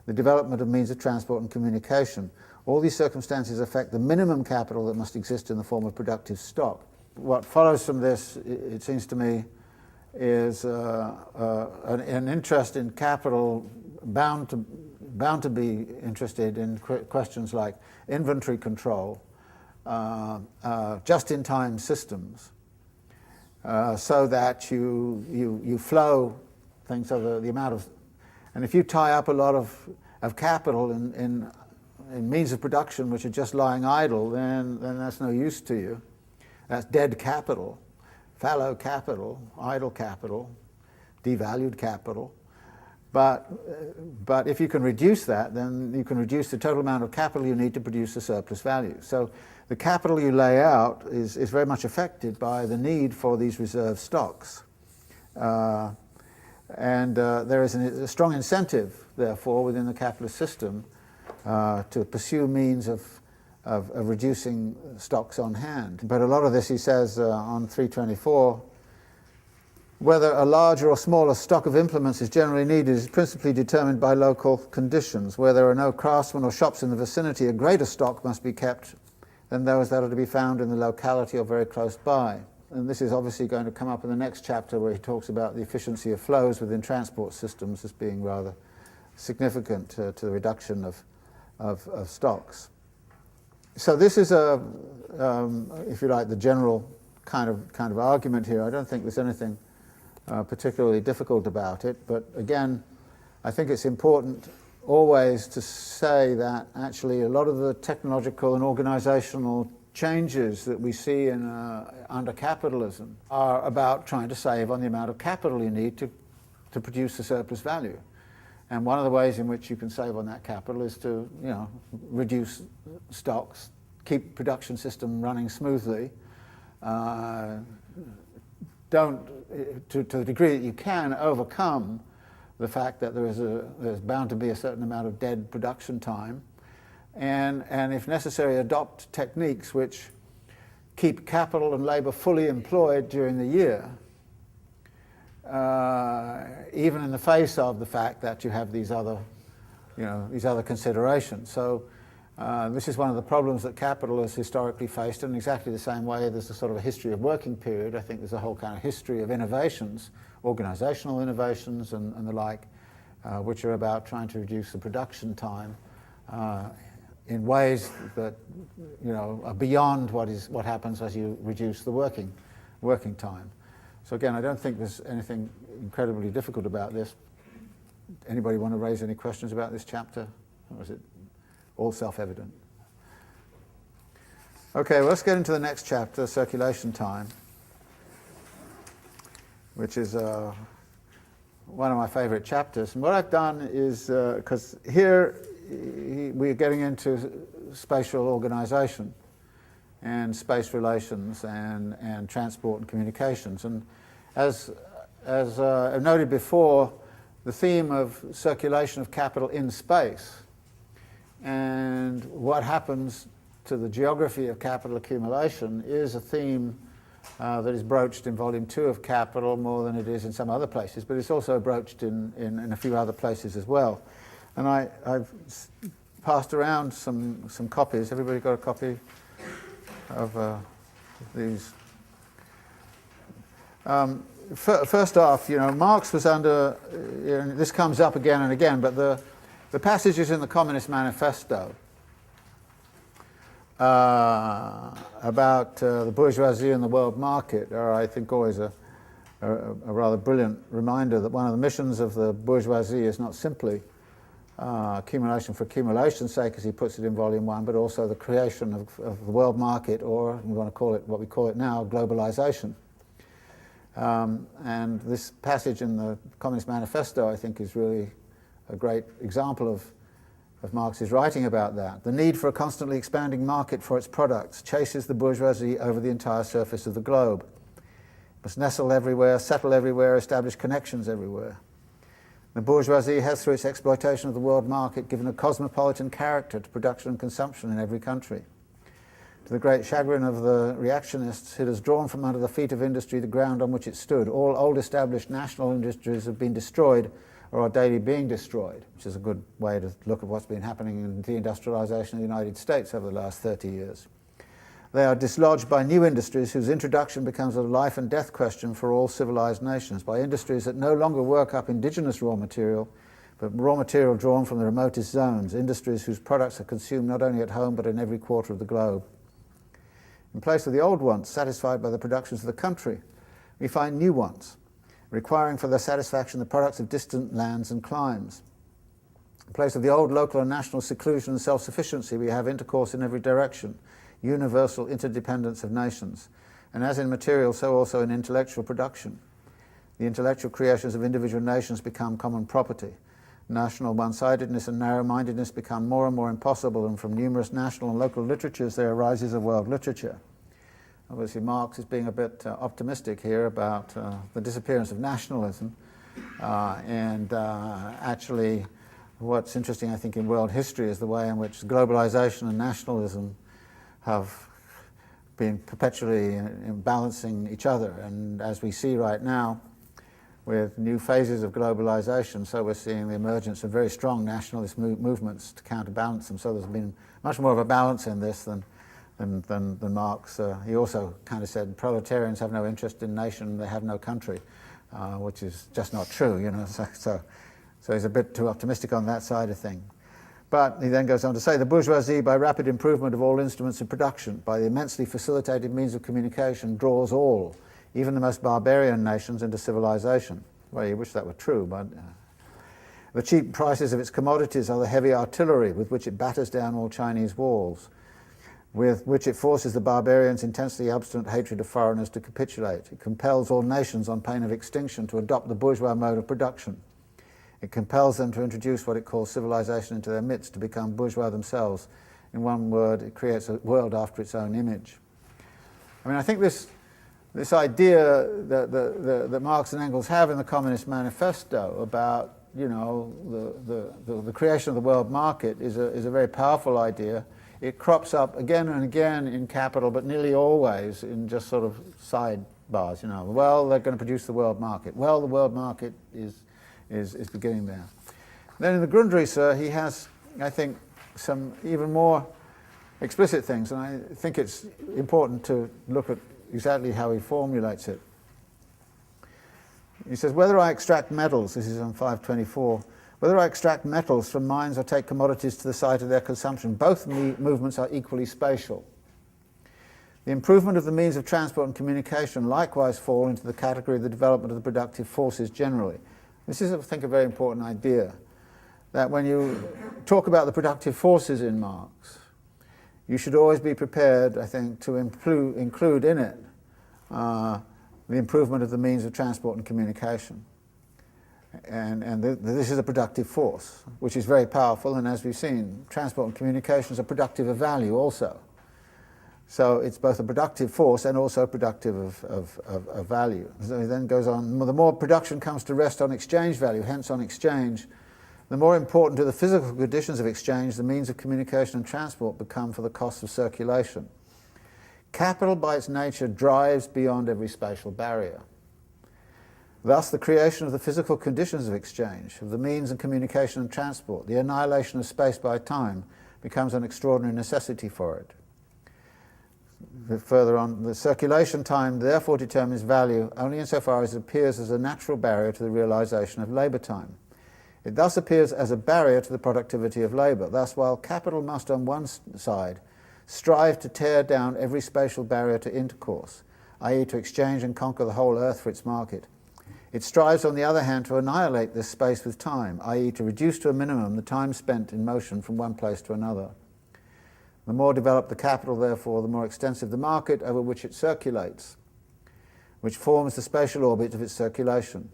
the development of means of transport and communication. All these circumstances affect the minimum capital that must exist in the form of productive stock. What follows from this, it seems to me, is an interest in capital bound to be interested in questions like inventory control, just-in-time systems, so that you flow things over the amount of, and if you tie up a lot of capital in means of production which are just lying idle, then that's no use to you. That's dead capital, fallow capital, idle capital, devalued capital. But if you can reduce that, then you can reduce the total amount of capital you need to produce a surplus value. So the capital you lay out is very much affected by the need for these reserve stocks. There is a strong incentive, therefore, within the capitalist system to pursue means of reducing stocks on hand. But a lot of this, he says on 324, whether a larger or smaller stock of implements is generally needed is principally determined by local conditions. Where there are no craftsmen or shops in the vicinity, a greater stock must be kept than those that are to be found in the locality or very close by. And this is obviously going to come up in the next chapter, where he talks about the efficiency of flows within transport systems as being rather significant to the reduction of stocks. So this is if you like, the general kind of argument here. I don't think there's anything particularly difficult about it, but again, I think it's important always to say that actually a lot of the technological and organizational changes that we see in under capitalism are about trying to save on the amount of capital you need to produce a surplus value. And one of the ways in which you can save on that capital is to, reduce stocks, keep production system running smoothly, to the degree that you can overcome the fact that there's bound to be a certain amount of dead production time, and if necessary adopt techniques which keep capital and labor fully employed during the year, even in the face of the fact that you have these other considerations. So this is one of the problems that capital has historically faced, in exactly the same way there's a sort of a history of working period. I think there's a whole kind of history of innovations, organizational innovations and the like, which are about trying to reduce the production time in ways that are beyond what happens as you reduce the working time. So again, I don't think there's anything incredibly difficult about this. Anybody want to raise any questions about this chapter? Or is it all self-evident? Okay, well, let's get into the next chapter, circulation time, which is one of my favorite chapters. And what I've done is, because here we're getting into spatial organization and space relations and transport and communications. And as I've noted before, the theme of circulation of capital in space and what happens to the geography of capital accumulation is a theme that is broached in Volume 2 of Capital more than it is in some other places, but it's also broached in a few other places as well. And I've passed around some copies. Everybody got a copy of these? First off, Marx was under, this comes up again and again, but the passages in the Communist Manifesto about the bourgeoisie and the world market are, I think, always a rather brilliant reminder that one of the missions of the bourgeoisie is not simply accumulation for accumulation's sake, as he puts it in Volume 1, but also the creation of the world market, or we want to call it what we call it now, globalization. And this passage in the Communist Manifesto, I think, is really a great example of Marx's writing about that. The need for a constantly expanding market for its products chases the bourgeoisie over the entire surface of the globe. It must nestle everywhere, settle everywhere, establish connections everywhere. The bourgeoisie has, through its exploitation of the world market, given a cosmopolitan character to production and consumption in every country. To the great chagrin of the reactionists, it has drawn from under the feet of industry the ground on which it stood. All old established national industries have been destroyed or are daily being destroyed, which is a good way to look at what's been happening in deindustrialization in the United States over the last 30 years. They are dislodged by new industries whose introduction becomes a life and death question for all civilized nations, by industries that no longer work up indigenous raw material, but raw material drawn from the remotest zones, industries whose products are consumed not only at home but in every quarter of the globe. In place of the old ones, satisfied by the productions of the country, we find new ones, requiring for their satisfaction the products of distant lands and climes. In place of the old local and national seclusion and self-sufficiency, we have intercourse in every direction, universal interdependence of nations, and as in material, so also in intellectual production. The intellectual creations of individual nations become common property. National one-sidedness and narrow-mindedness become more and more impossible, and from numerous national and local literatures there arises a world literature. Obviously, Marx is being a bit optimistic here about the disappearance of nationalism, actually what's interesting, I think, in world history is the way in which globalization and nationalism have been perpetually balancing each other. And as we see right now, with new phases of globalization, so we're seeing the emergence of very strong nationalist movements to counterbalance them. So there's been much more of a balance in this than Marx. He also kind of said proletarians have no interest in nation, they have no country, which is just not true, So he's a bit too optimistic on that side of things. But he then goes on to say, the bourgeoisie, by rapid improvement of all instruments of production, by the immensely facilitated means of communication, draws all, even the most barbarian nations, into civilization. Well, you wish that were true, but the cheap prices of its commodities are the heavy artillery with which it batters down all Chinese walls, with which it forces the barbarians' intensely obstinate hatred of foreigners to capitulate. It compels all nations on pain of extinction to adopt the bourgeois mode of production. It compels them to introduce what it calls civilization into their midst, to become bourgeois themselves. In one word, it creates a world after its own image. I mean, I think this idea that Marx and Engels have in the Communist Manifesto about, the creation of the world market is a very powerful idea. It crops up again and again in Capital, but nearly always in just sort of sidebars. Well, they're going to produce the world market. Well, the world market is beginning there. Then in the Grundrisse, he has, I think, some even more explicit things, and I think it's important to look at exactly how he formulates it. He says, whether I extract metals, this is on 524, whether I extract metals from mines or take commodities to the site of their consumption, both movements are equally spatial. The improvement of the means of transport and communication likewise fall into the category of the development of the productive forces generally. This is, I think, a very important idea, that when you talk about the productive forces in Marx, you should always be prepared, I think, to include in it the improvement of the means of transport and communication. And this is a productive force, which is very powerful, and as we've seen, transport and communications are productive of value also. So it's both a productive force and also productive of value. So it then goes on, the more production comes to rest on exchange value, hence on exchange, the more important to the physical conditions of exchange the means of communication and transport become for the cost of circulation. Capital by its nature drives beyond every spatial barrier. Thus, the creation of the physical conditions of exchange, of the means of communication and transport, the annihilation of space by time, becomes an extraordinary necessity for it. Further on, the circulation time therefore determines value only insofar as it appears as a natural barrier to the realization of labour time. It thus appears as a barrier to the productivity of labour. Thus, while capital must on one side strive to tear down every spatial barrier to intercourse, i.e. to exchange and conquer the whole earth for its market, it strives on the other hand to annihilate this space with time, i.e. to reduce to a minimum the time spent in motion from one place to another. The more developed the capital, therefore, the more extensive the market over which it circulates, which forms the spatial orbit of its circulation.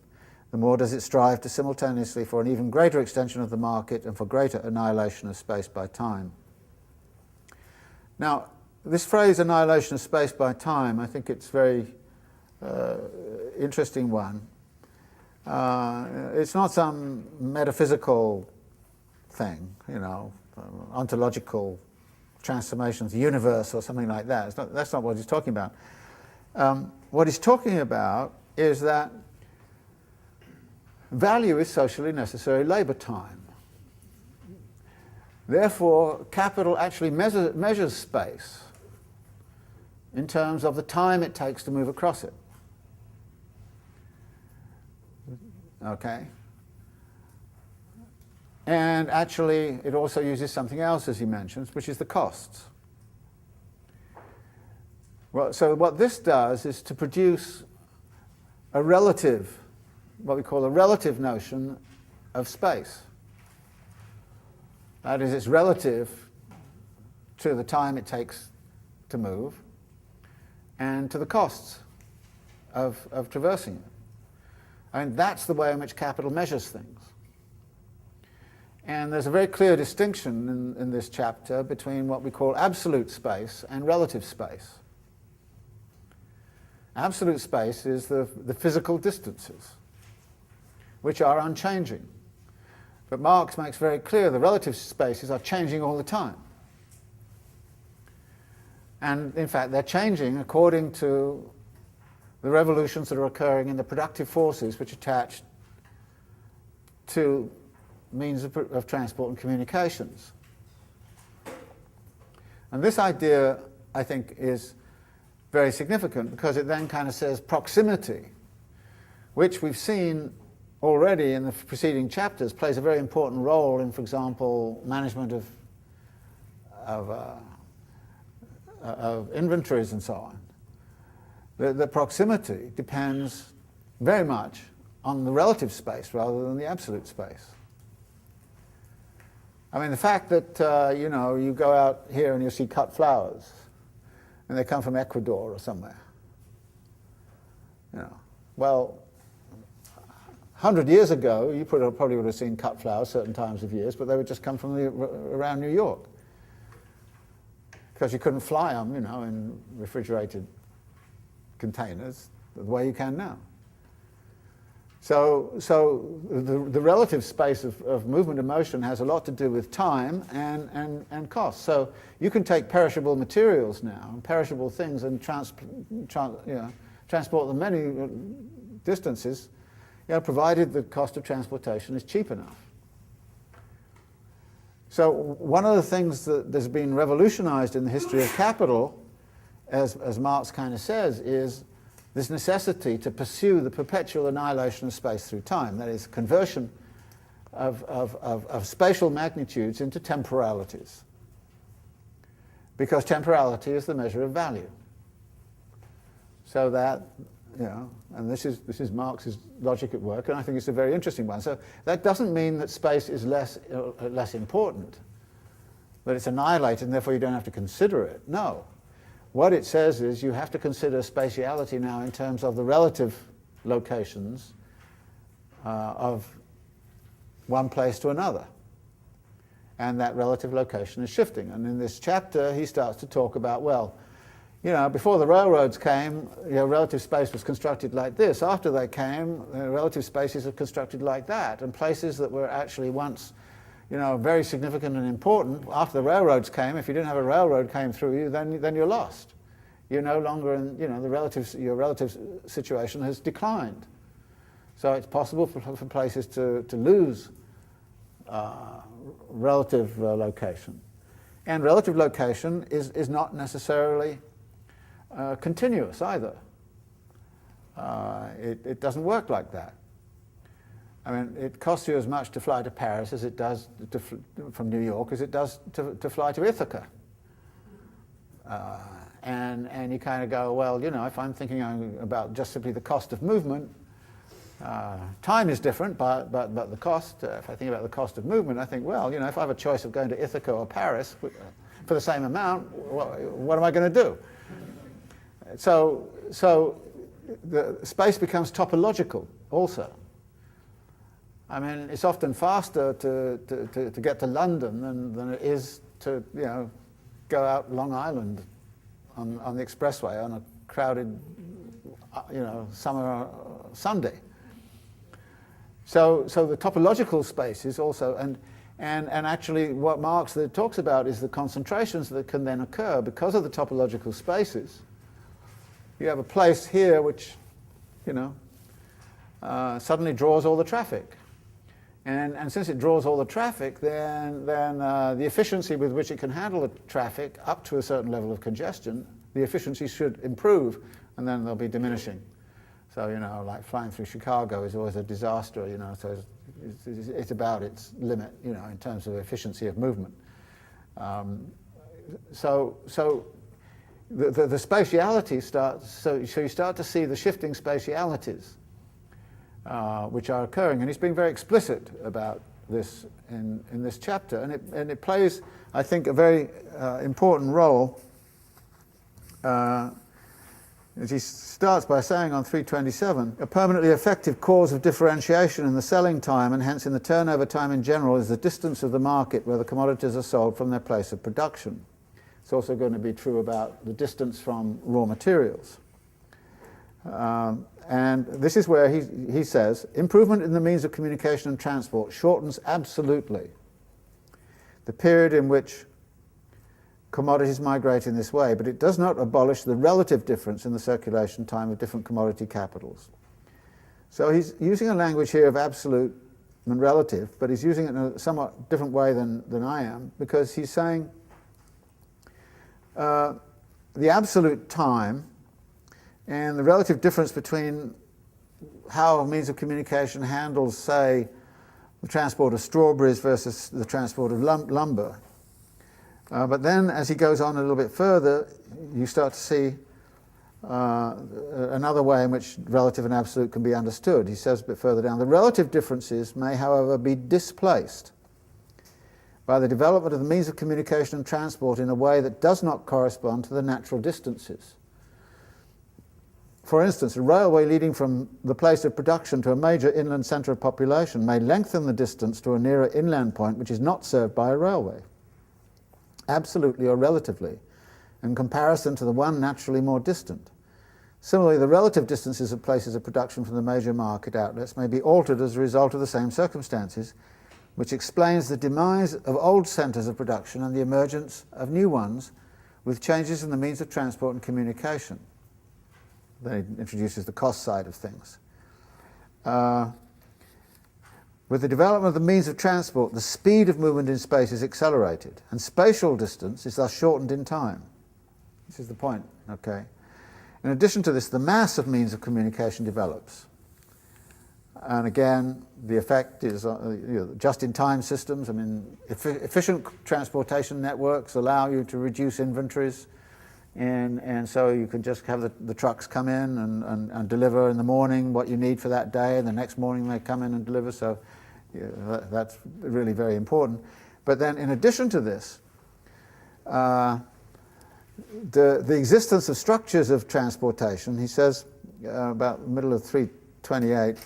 The more does it strive to simultaneously for an even greater extension of the market and for greater annihilation of space by time. Now, this phrase, annihilation of space by time, I think it's a very interesting one. It's not some metaphysical thing, ontological transformation of the universe or something like that. That's not what he's talking about. What he's talking about is that value is socially necessary labour time. Therefore, capital actually measures space in terms of the time it takes to move across it. Okay? And actually, it also uses something else, as he mentions, which is the costs. Well, so what this does is to produce a relative, what we call a relative notion of space. That is, it's relative to the time it takes to move and to the costs of traversing it. I mean, that's the way in which capital measures things. And there's a very clear distinction in this chapter between what we call absolute space and relative space. Absolute space is the physical distances, which are unchanging. But Marx makes very clear the relative spaces are changing all the time. And in fact, they're changing according to the revolutions that are occurring in the productive forces which attach to means of transport and communications. And this idea, I think, is very significant because it then kind of says proximity, which we've seen already in the preceding chapters plays a very important role in, for example, management of inventories and so on. The proximity depends very much on the relative space rather than the absolute space. I mean, the fact that, you go out here and you see cut flowers, and they come from Ecuador or somewhere. Well, 100 years ago, you probably would have seen cut flowers certain times of years, but they would just come from around New York. Because you couldn't fly them, in refrigerated containers the way you can now. So the relative space of movement and motion has a lot to do with time and cost. So you can take perishable materials now, and perishable things, and transport them many distances, provided the cost of transportation is cheap enough. So one of the things that has been revolutionized in the history of capital, as Marx kind of says, is this necessity to pursue the perpetual annihilation of space through time. That is, conversion of spatial magnitudes into temporalities. Because temporality is the measure of value. So that, and this is Marx's logic at work, and I think it's a very interesting one. So that doesn't mean that space is less important. that it's annihilated and therefore you don't have to consider it. No. What it says is you have to consider spatiality now in terms of the relative locations of one place to another. And that relative location is shifting. And in this chapter, he starts to talk about, well, you know, before the railroads came, you know, relative space was constructed like this. After they came, relative spaces are constructed like that. And places that were actually once, you know, very significant and important, after the railroads came, if you didn't have a railroad came through you, then you're lost. You're no longer in, you know, your relative situation has declined. So it's possible for places to lose relative location. And relative location is not necessarily continuous either. It doesn't work like that. I mean, it costs you as much to fly to Paris as it does from New York as it does to fly to Ithaca. And you kind of go, well, you know, if I'm thinking about just simply the cost of movement, time is different, but the cost, if I think about the cost of movement, I think, well, you know, if I have a choice of going to Ithaca or Paris for the same amount, what am I going to do? So the space becomes topological also. I mean, it's often faster to get to London than it is to, you know, go out Long Island on the expressway on a crowded, you know, summer Sunday. So the topological space is also, and actually what Marx talks about is the concentrations that can then occur because of the topological spaces. You have a place here which, you know, suddenly draws all the traffic. And since it draws all the traffic, then the efficiency with which it can handle the traffic up to a certain level of congestion, the efficiency should improve, and then they'll be diminishing. So, you know, like flying through Chicago is always a disaster, you know, so it's about its limit, you know, in terms of efficiency of movement. So the spatiality starts, so you start to see the shifting spatialities which are occurring, and he's being very explicit about this in this chapter, and it plays, I think, a very important role. As he starts by saying on 327, a permanently effective cause of differentiation in the selling time and hence in the turnover time in general is the distance of the market where the commodities are sold from their place of production. It's also going to be true about the distance from raw materials. And this is where he says, improvement in the means of communication and transport shortens absolutely the period in which commodities migrate in this way, but it does not abolish the relative difference in the circulation time of different commodity capitals. So he's using a language here of absolute and relative, but he's using it in a somewhat different way than I am, because he's saying the absolute time and the relative difference between how a means of communication handles, say, the transport of strawberries versus the transport of lumber. But then, as he goes on a little bit further, you start to see another way in which relative and absolute can be understood. He says a bit further down, the relative differences may, however, be displaced by the development of the means of communication and transport in a way that does not correspond to the natural distances. For instance, a railway leading from the place of production to a major inland centre of population may lengthen the distance to a nearer inland point which is not served by a railway, absolutely or relatively, in comparison to the one naturally more distant. Similarly, the relative distances of places of production from the major market outlets may be altered as a result of the same circumstances, which explains the demise of old centres of production and the emergence of new ones with changes in the means of transport and communication. Then he introduces the cost side of things. With the development of the means of transport, the speed of movement in space is accelerated, and spatial distance is thus shortened in time. This is the point, okay? In addition to this, the mass of means of communication develops. And again, the effect is just-in-time systems. I mean, efficient transportation networks allow you to reduce inventories, and so you can just have the trucks come in and deliver in the morning what you need for that day, and the next morning they come in and deliver. So that's really very important. But then in addition to this, the existence of structures of transportation, he says, about the middle of 328,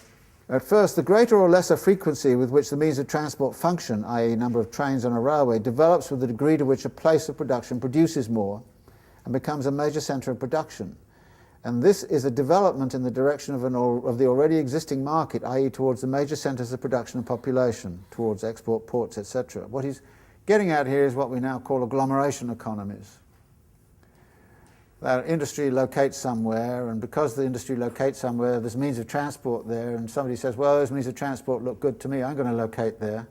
at first, the greater or lesser frequency with which the means of transport function, i.e. number of trains on a railway, develops with the degree to which a place of production produces more and becomes a major centre of production. And this is a development in the direction of the already existing market, i.e. towards the major centres of production and population, towards export ports, etc. What he's getting at here is what we now call agglomeration economies. That industry locates somewhere, and because the industry locates somewhere, there's means of transport there, and somebody says, well, those means of transport look good to me, I'm going to locate there.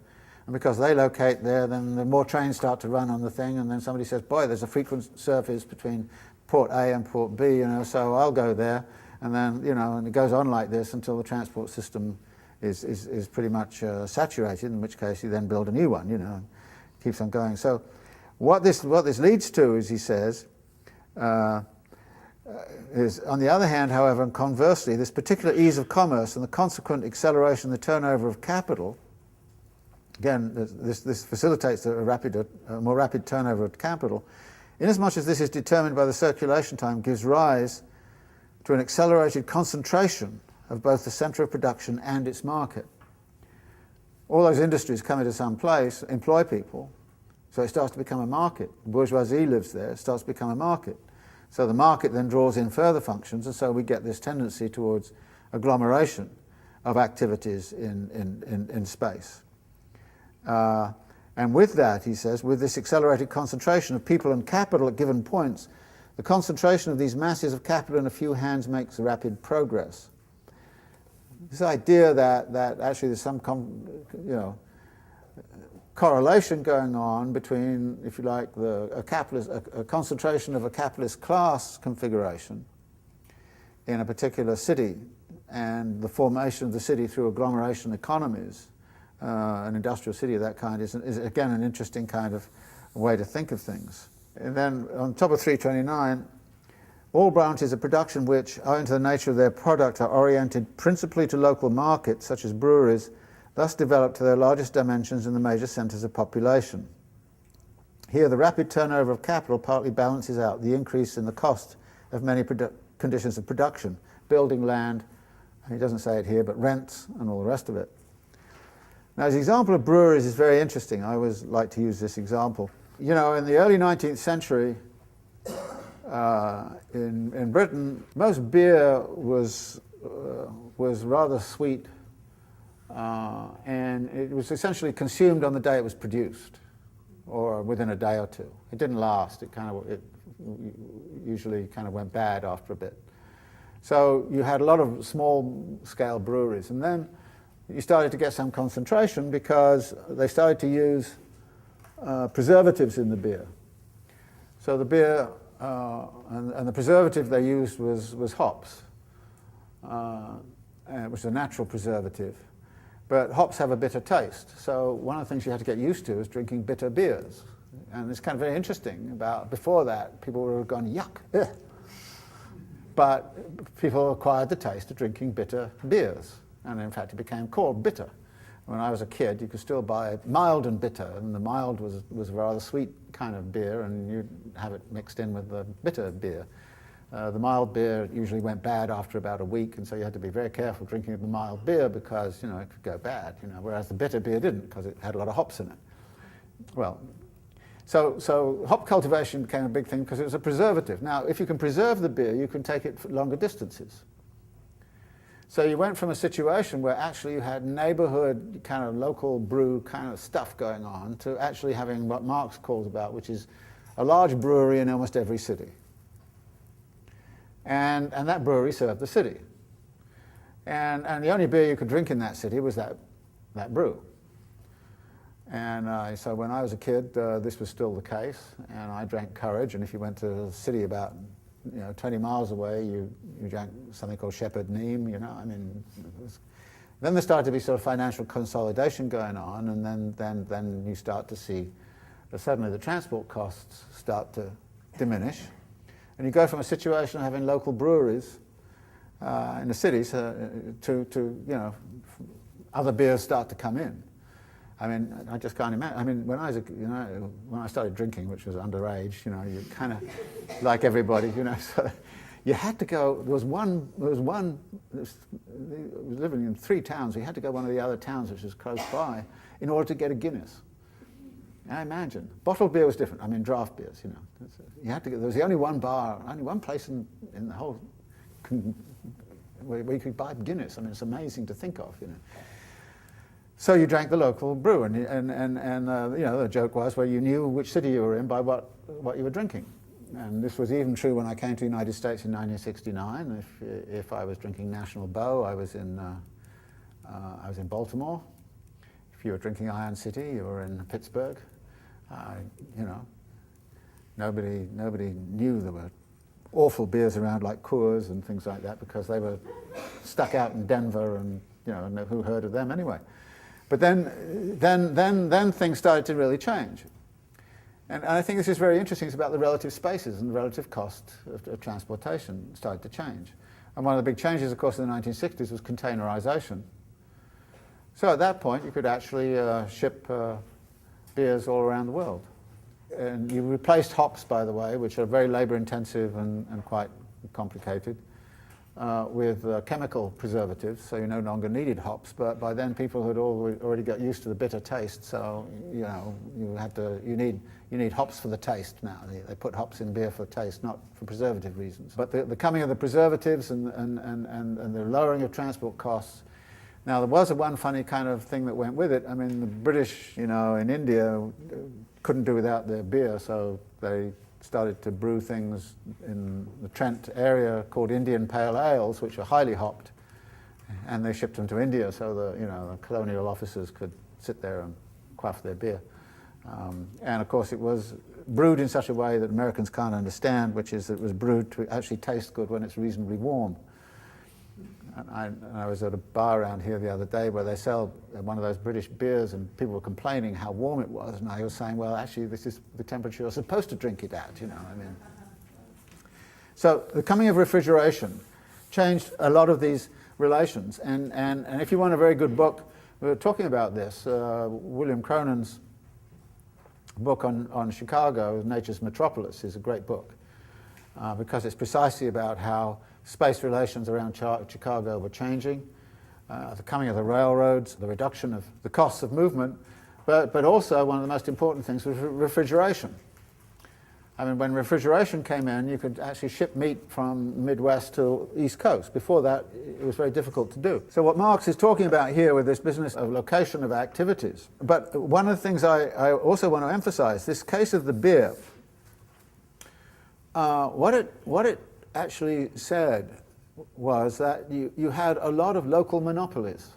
And because they locate there, then the more trains start to run on the thing, and then somebody says, boy, there's a frequent surface between port A and port B, so I'll go there. And then, and it goes on like this until the transport system is pretty much saturated, in which case you then build a new one, and keeps on going. So what this leads to, as he says, is, on the other hand, however, and conversely, this particular ease of commerce and the consequent acceleration of the turnover of capital, again, this facilitates a more rapid turnover of capital, inasmuch as this is determined by the circulation time, gives rise to an accelerated concentration of both the centre of production and its market. All those industries come into some place, employ people, so it starts to become a market. The bourgeoisie lives there, it starts to become a market. So the market then draws in further functions, and so we get this tendency towards agglomeration of activities in space. And with that, he says, with this accelerated concentration of people and capital at given points, the concentration of these masses of capital in a few hands makes rapid progress. This idea that actually there's some correlation going on between, if you like, a concentration of a capitalist class configuration in a particular city and the formation of the city through agglomeration economies, an industrial city of that kind is again an interesting kind of way to think of things. And then on top of 329, all branches of production which, owing to the nature of their product, are oriented principally to local markets, such as breweries, thus develop to their largest dimensions in the major centres of population. Here the rapid turnover of capital partly balances out the increase in the cost of many conditions of production, building land, he doesn't say it here, but rents and all the rest of it. Now his example of breweries is very interesting. I always like to use this example. In the early 19th century, in Britain, most beer was rather sweet, and it was essentially consumed on the day it was produced, or within a day or two. It didn't last. It usually kind of went bad after a bit. So you had a lot of small-scale breweries, and then you started to get some concentration because they started to use preservatives in the beer. So the beer and the preservative they used was hops, which was a natural preservative. But hops have a bitter taste, so one of the things you had to get used to is drinking bitter beers. And it's kind of very interesting about, before that, people would have gone, yuck, ugh. But people acquired the taste of drinking bitter beers, and in fact it became called bitter. When I was a kid, you could still buy mild and bitter, and the mild was a rather sweet kind of beer, and you'd have it mixed in with the bitter beer. The mild beer usually went bad after about a week, and so you had to be very careful drinking the mild beer because, it could go bad, whereas the bitter beer didn't because it had a lot of hops in it. Well, so hop cultivation became a big thing because it was a preservative. Now, if you can preserve the beer, you can take it for longer distances. So you went from a situation where actually you had neighborhood kind of local brew kind of stuff going on to actually having what Marx calls about, which is a large brewery in almost every city. And that brewery served the city. And the only beer you could drink in that city was that brew. And so when I was a kid, this was still the case, and I drank Courage, and if you went to a city about 20 miles away, you drank something called Shepherd Neame, Then there started to be sort of financial consolidation going on, and then you start to see that suddenly the transport costs start to diminish. And you go from a situation of having local breweries in the cities to other beers start to come in. I mean, I just can't imagine. I mean, when I was, when I started drinking, which was underage, you kind of like everybody, so you had to go. There was living in 3 towns. You had to go one of the other towns, which was close by, in order to get a Guinness. I imagine bottled beer was different. I mean, draft beers. You had to go. There was the only one bar, only one place in the whole where you could buy Guinness. I mean, it's amazing to think of. So you drank the local brew, and the joke was, well, you knew which city you were in by what you were drinking. And this was even true when I came to the United States in 1969. If I was drinking National Bow, I was in Baltimore. If you were drinking Iron City, you were in Pittsburgh. Nobody knew there were awful beers around like Coors and things like that, because they were stuck out in Denver, and who heard of them anyway. But then things started to really change. And I think this is very interesting. It's about the relative spaces and the relative cost of transportation started to change. And one of the big changes, of course, in the 1960s was containerization. So at that point, you could actually ship beers all around the world. And you replaced hops, by the way, which are very labor-intensive and quite complicated, with chemical preservatives, so you no longer needed hops. But by then, people had already got used to the bitter taste. So you need hops for the taste now. They put hops in beer for taste, not for preservative reasons. But the coming of the preservatives and the lowering of transport costs. Now, there was one funny kind of thing that went with it. I mean, the British, in India, couldn't do without their beer, so they started to brew things in the Trent area called Indian Pale Ales, which are highly hopped, and they shipped them to India so the colonial officers could sit there and quaff their beer. And of course, it was brewed in such a way that Americans can't understand, which is that it was brewed to actually taste good when it's reasonably warm. And I was at a bar around here the other day where they sell one of those British beers, and people were complaining how warm it was, and I was saying, well, actually, this is the temperature you're supposed to drink it at, So the coming of refrigeration changed a lot of these relations, and if you want a very good book, we were talking about this, William Cronin's book on Chicago, Nature's Metropolis, is a great book, because it's precisely about how space relations around Chicago were changing, the coming of the railroads, the reduction of the costs of movement, but also one of the most important things was refrigeration. I mean, when refrigeration came in, you could actually ship meat from Midwest to East Coast. Before that, it was very difficult to do. So what Marx is talking about here with this business of location of activities. But one of the things I also want to emphasize, this case of the beer, what it actually said was that you had a lot of local monopolies.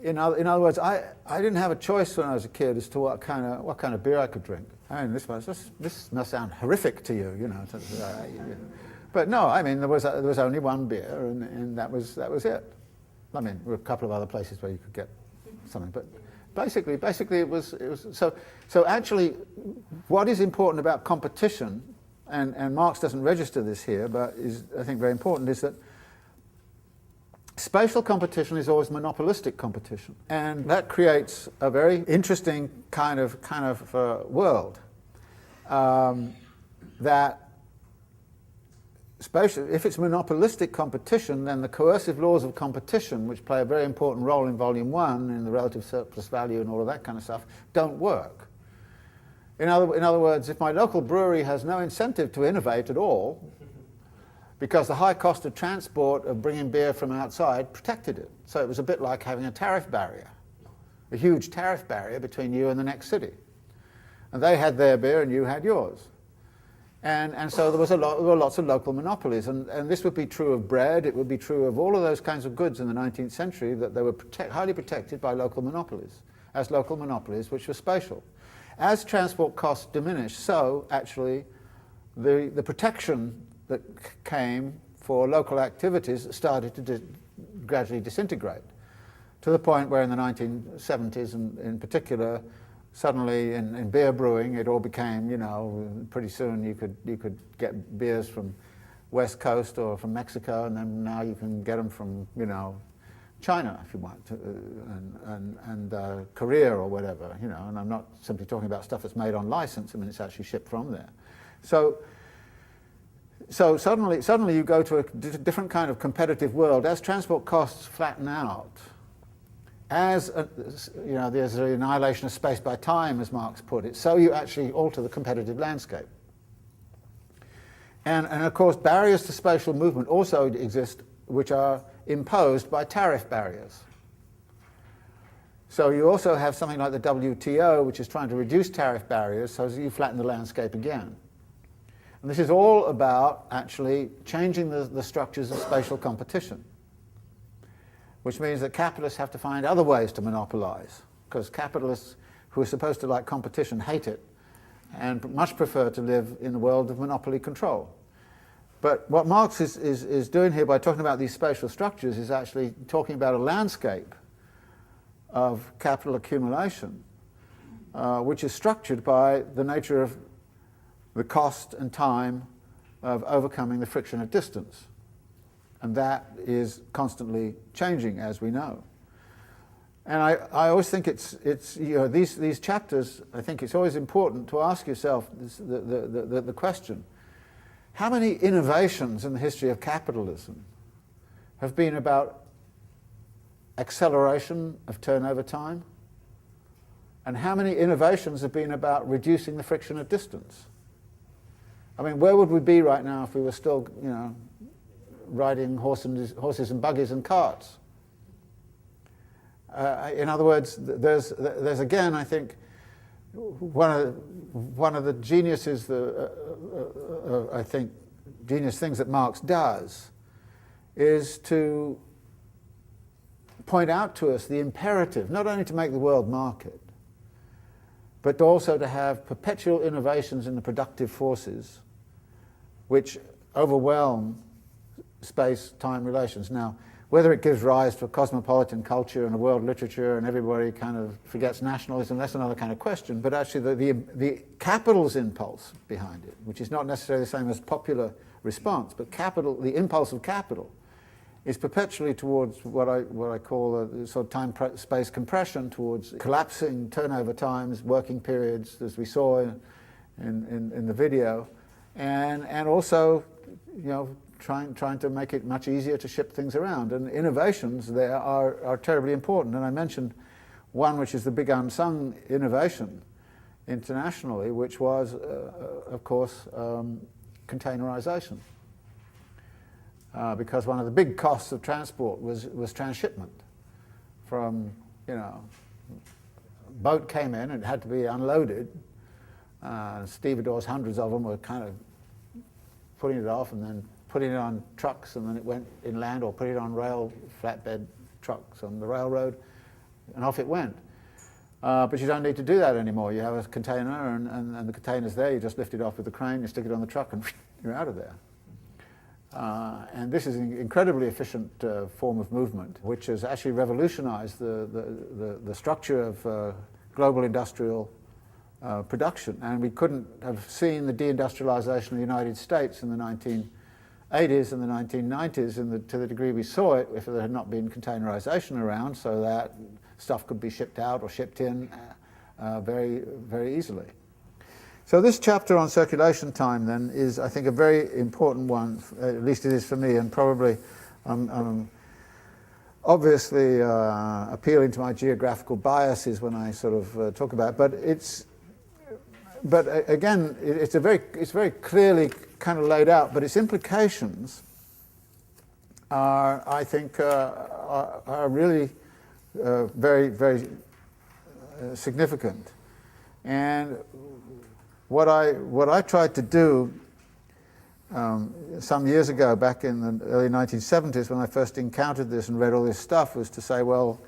In other words, I didn't have a choice when I was a kid as to what kind of beer I could drink. I mean, this must sound horrific to you, But no, I mean, there was only one beer, and that was it. I mean, there were a couple of other places where you could get something, but basically it was so. Actually, what is important about competition, and Marx doesn't register this here, but is, I think, very important, is that spatial competition is always monopolistic competition, and that creates a very interesting kind of world. That if it's monopolistic competition, then the coercive laws of competition, which play a very important role in Volume 1, in the relative surplus value and all of that kind of stuff, don't work. In other words, if my local brewery has no incentive to innovate at all, because the high cost of transport of bringing beer from outside protected it. So it was a bit like having a tariff barrier, a huge tariff barrier between you and the next city. And they had their beer and you had yours. And so there were lots of local monopolies. And this would be true of bread, it would be true of all of those kinds of goods in the 19th century, that they were highly protected by local monopolies, which were spatial. As transport costs diminished, so actually the protection that came for local activities started to gradually disintegrate, to the point where in the 1970s, in particular, suddenly in beer brewing, it all became, pretty soon you could get beers from West Coast or from Mexico, and then now you can get them from, China, if you want, and Korea or whatever, you know, and I'm not simply talking about stuff that's made on license, I mean, it's actually shipped from there. So suddenly you go to a different kind of competitive world. As transport costs flatten out, as you know, there's the annihilation of space by time, as Marx put it, so you actually alter the competitive landscape. And of course, barriers to spatial movement also exist, which are imposed by tariff barriers. So you also have something like the WTO, which is trying to reduce tariff barriers so that you flatten the landscape again. And this is all about actually changing the structures of spatial competition, which means that capitalists have to find other ways to monopolize, because capitalists who are supposed to like competition hate it and much prefer to live in a world of monopoly control. But what Marx is doing here by talking about these spatial structures is actually talking about a landscape of capital accumulation, which is structured by the nature of the cost and time of overcoming the friction of distance. And that is constantly changing, as we know. And I always think it's you know, these chapters, I think it's always important to ask yourself the question, how many innovations in the history of capitalism have been about acceleration of turnover time? And how many innovations have been about reducing the friction of distance? I mean, where would we be right now if we were still, you know, riding horses and buggies and carts? In other words, there's again, I think, one of the geniuses, I think, genius things that Marx does is to point out to us the imperative, not only to make the world market, but also to have perpetual innovations in the productive forces which overwhelm space-time relations. Now, whether it gives rise to a cosmopolitan culture and a world literature and everybody kind of forgets nationalism, that's another kind of question. But actually the capital's impulse behind it, which is not necessarily the same as popular response, but capital, the impulse of capital, is perpetually towards what I call a sort of time-space compression, towards collapsing turnover times, working periods, as we saw in the video, and also, you know, trying to make it much easier to ship things around. And innovations there are terribly important. And I mentioned one which is the big unsung innovation internationally, which was, of course, containerization. Because one of the big costs of transport was transshipment. From, you know, boat came in and it had to be unloaded. Stevedores, hundreds of them, were kind of putting it off and then putting it on trucks, and then it went inland, or put it on rail, flatbed trucks on the railroad, and off it went. But you don't need to do that anymore. You have a container, and the container's there, you just lift it off with the crane, you stick it on the truck, and you're out of there. And this is an incredibly efficient form of movement, which has actually revolutionized the structure of global industrial production. And we couldn't have seen the deindustrialization of the United States in the 1980s and the 1990s to the degree we saw it if there had not been containerization around, so that stuff could be shipped out or shipped in very, very easily. So this chapter on circulation time then is, I think, a very important one, at least it is for me, and probably obviously appealing to my geographical biases when I sort of talk about it, but again, it's very clearly kind of laid out, but its implications are, I think, are really very, very significant. And what I tried to do some years ago, back in the early 1970s, when I first encountered this and read all this stuff, was to say, well,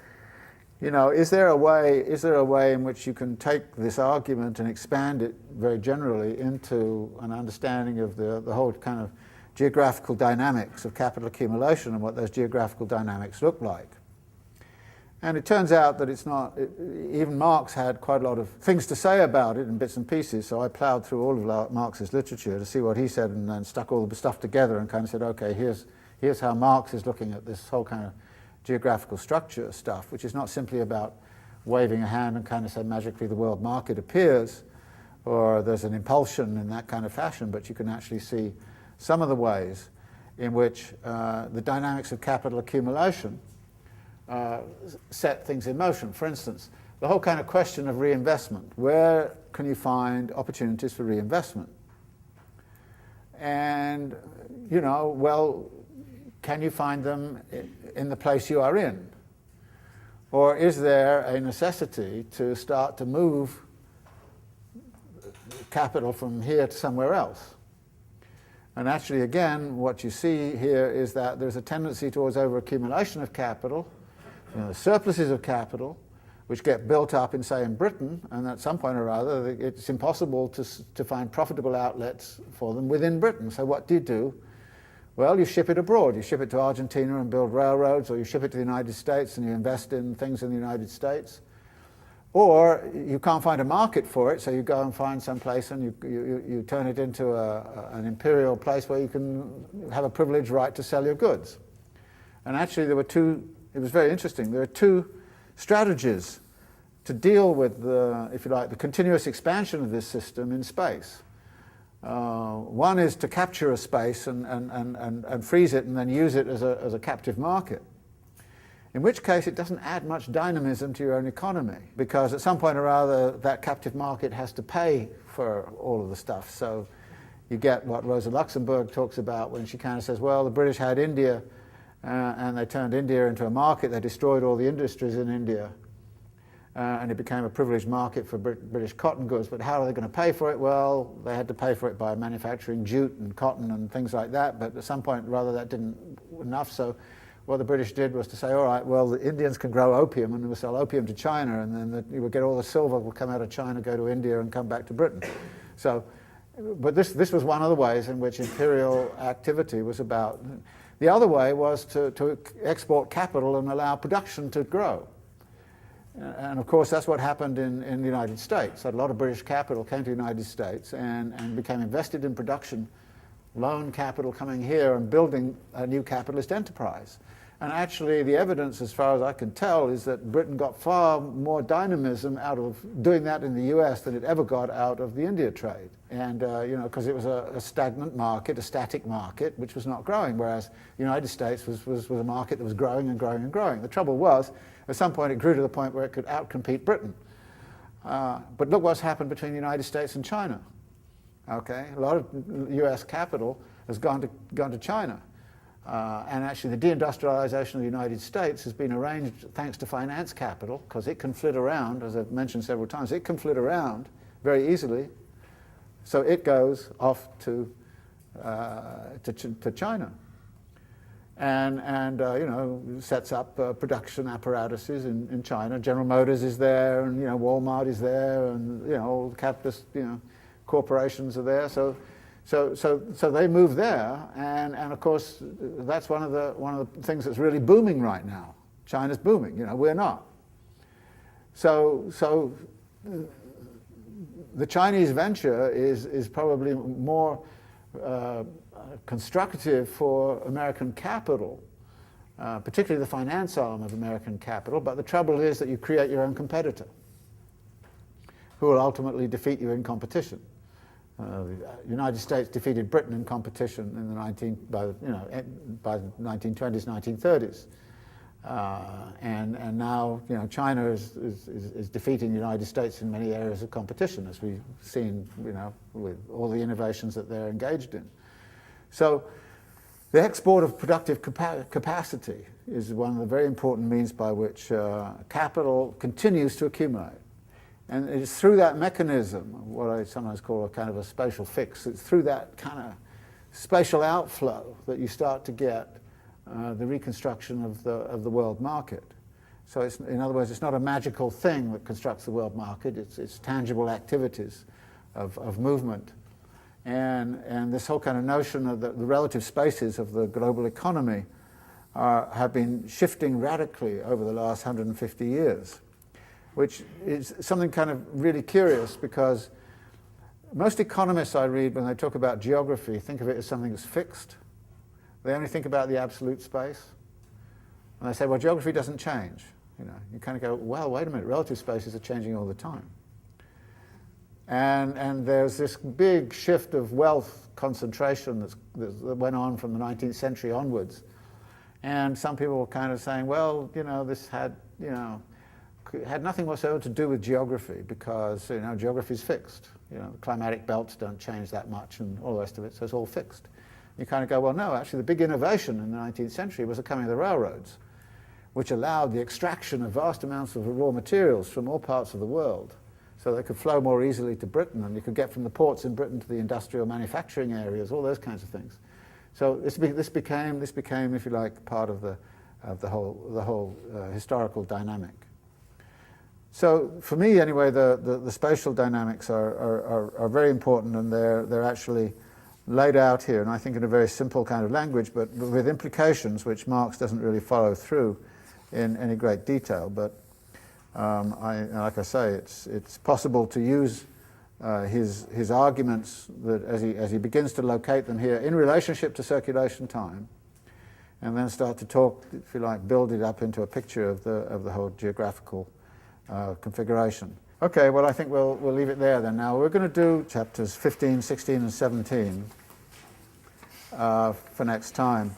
you know, is there a way in which you can take this argument and expand it very generally into an understanding of the whole kind of geographical dynamics of capital accumulation and what those geographical dynamics look like? And it turns out that it's not, even Marx had quite a lot of things to say about it in bits and pieces, so I ploughed through all of Marx's literature to see what he said, and then stuck all the stuff together and kind of said, okay, here's how Marx is looking at this whole kind of geographical structure stuff, which is not simply about waving a hand and kind of say magically the world market appears, or there's an impulsion in that kind of fashion, but you can actually see some of the ways in which the dynamics of capital accumulation set things in motion. For instance, the whole kind of question of reinvestment. Where can you find opportunities for reinvestment? And, you know, well, can you find them in the place you are in? Or is there a necessity to start to move capital from here to somewhere else? And actually, again, what you see here is that there's a tendency towards overaccumulation of capital, you know, surpluses of capital, which get built up in, say, in Britain, and at some point or other, it's impossible to find profitable outlets for them within Britain. So what do you do? Well, you ship it abroad. You ship it to Argentina and build railroads, or you ship it to the United States and you invest in things in the United States. Or you can't find a market for it, so you go and find some place and you turn it into an imperial place where you can have a privileged right to sell your goods. And actually there were two, it was very interesting, there are two strategies to deal with the, if you like, the continuous expansion of this system in space. One is to capture a space and freeze it and then use it as a captive market. In which case it doesn't add much dynamism to your own economy, because at some point or other that captive market has to pay for all of the stuff. So you get what Rosa Luxemburg talks about when she kind of says, well, the British had India and they turned India into a market, they destroyed all the industries in India. And it became a privileged market for British cotton goods, but how are they going to pay for it? Well, they had to pay for it by manufacturing jute and cotton and things like that, but at some point rather that didn't enough, so what the British did was to say, all right, well, the Indians can grow opium and we'll sell opium to China, and then you will get all the silver will come out of China, go to India and come back to Britain. So, but this was one of the ways in which imperial activity was about. The other way was to export capital and allow production to grow. And of course that's what happened in the United States. A lot of British capital came to the United States and became invested in production, loan capital coming here and building a new capitalist enterprise. And actually the evidence, as far as I can tell, is that Britain got far more dynamism out of doing that in the US than it ever got out of the India trade. And you know, because it was a stagnant market, a static market, which was not growing, whereas the United States was a market that was growing and growing and growing. The trouble was, at some point it grew to the point where it could outcompete Britain. But look what's happened between the United States and China. Okay, a lot of US capital has gone to China. And actually the deindustrialization of the United States has been arranged thanks to finance capital, because it can flit around, as I've mentioned several times, it can flit around very easily. So it goes off to China. And you know, sets up production apparatuses in China. General Motors is there, and you know, Walmart is there, and you know, all the capitalist, you know, corporations are there. So they move there, and of course that's one of the things that's really booming right now. China's booming, you know, we're not. So the Chinese venture is probably more constructive for American capital, particularly the finance arm of American capital, but the trouble is that you create your own competitor who will ultimately defeat you in competition. The United States defeated Britain in competition in the by the 1920s, 1930s. And now, you know, China is defeating the United States in many areas of competition, as we've seen, you know, with all the innovations that they're engaged in. So the export of productive capacity is one of the very important means by which capital continues to accumulate. And it's through that mechanism, what I sometimes call a kind of a spatial fix, it's through that kind of spatial outflow that you start to get the reconstruction of the world market. So it's, in other words, it's not a magical thing that constructs the world market, it's tangible activities of movement. And this whole kind of notion of the relative spaces of the global economy have been shifting radically over the last 150 years, which is something kind of really curious, because most economists I read, when they talk about geography, think of it as something that's fixed. They only think about the absolute space. And they say, well, geography doesn't change. You know, you kind of go, well, wait a minute, relative spaces are changing all the time. And there's this big shift of wealth concentration that went on from the 19th century onwards. And some people were kind of saying, well, you know, this had nothing whatsoever to do with geography, because, you know, geography is fixed. You know, the climatic belts don't change that much and all the rest of it, so it's all fixed. You kind of go, well, no, actually the big innovation in the 19th century was the coming of the railroads, which allowed the extraction of vast amounts of raw materials from all parts of the world, so they could flow more easily to Britain, and you could get from the ports in Britain to the industrial manufacturing areas, all those kinds of things. So this became, if you like, part of the whole historical dynamic. So for me, anyway, the spatial dynamics are very important, and they're actually laid out here, and I think in a very simple kind of language, but with implications which Marx doesn't really follow through in any great detail. But like I say, it's possible to use his arguments that as he begins to locate them here in relationship to circulation time, and then start to talk, if you like, build it up into a picture of the whole geographical configuration. Okay, well, I think we'll leave it there then. Now we're going to do chapters 15, 16, and 17 for next time.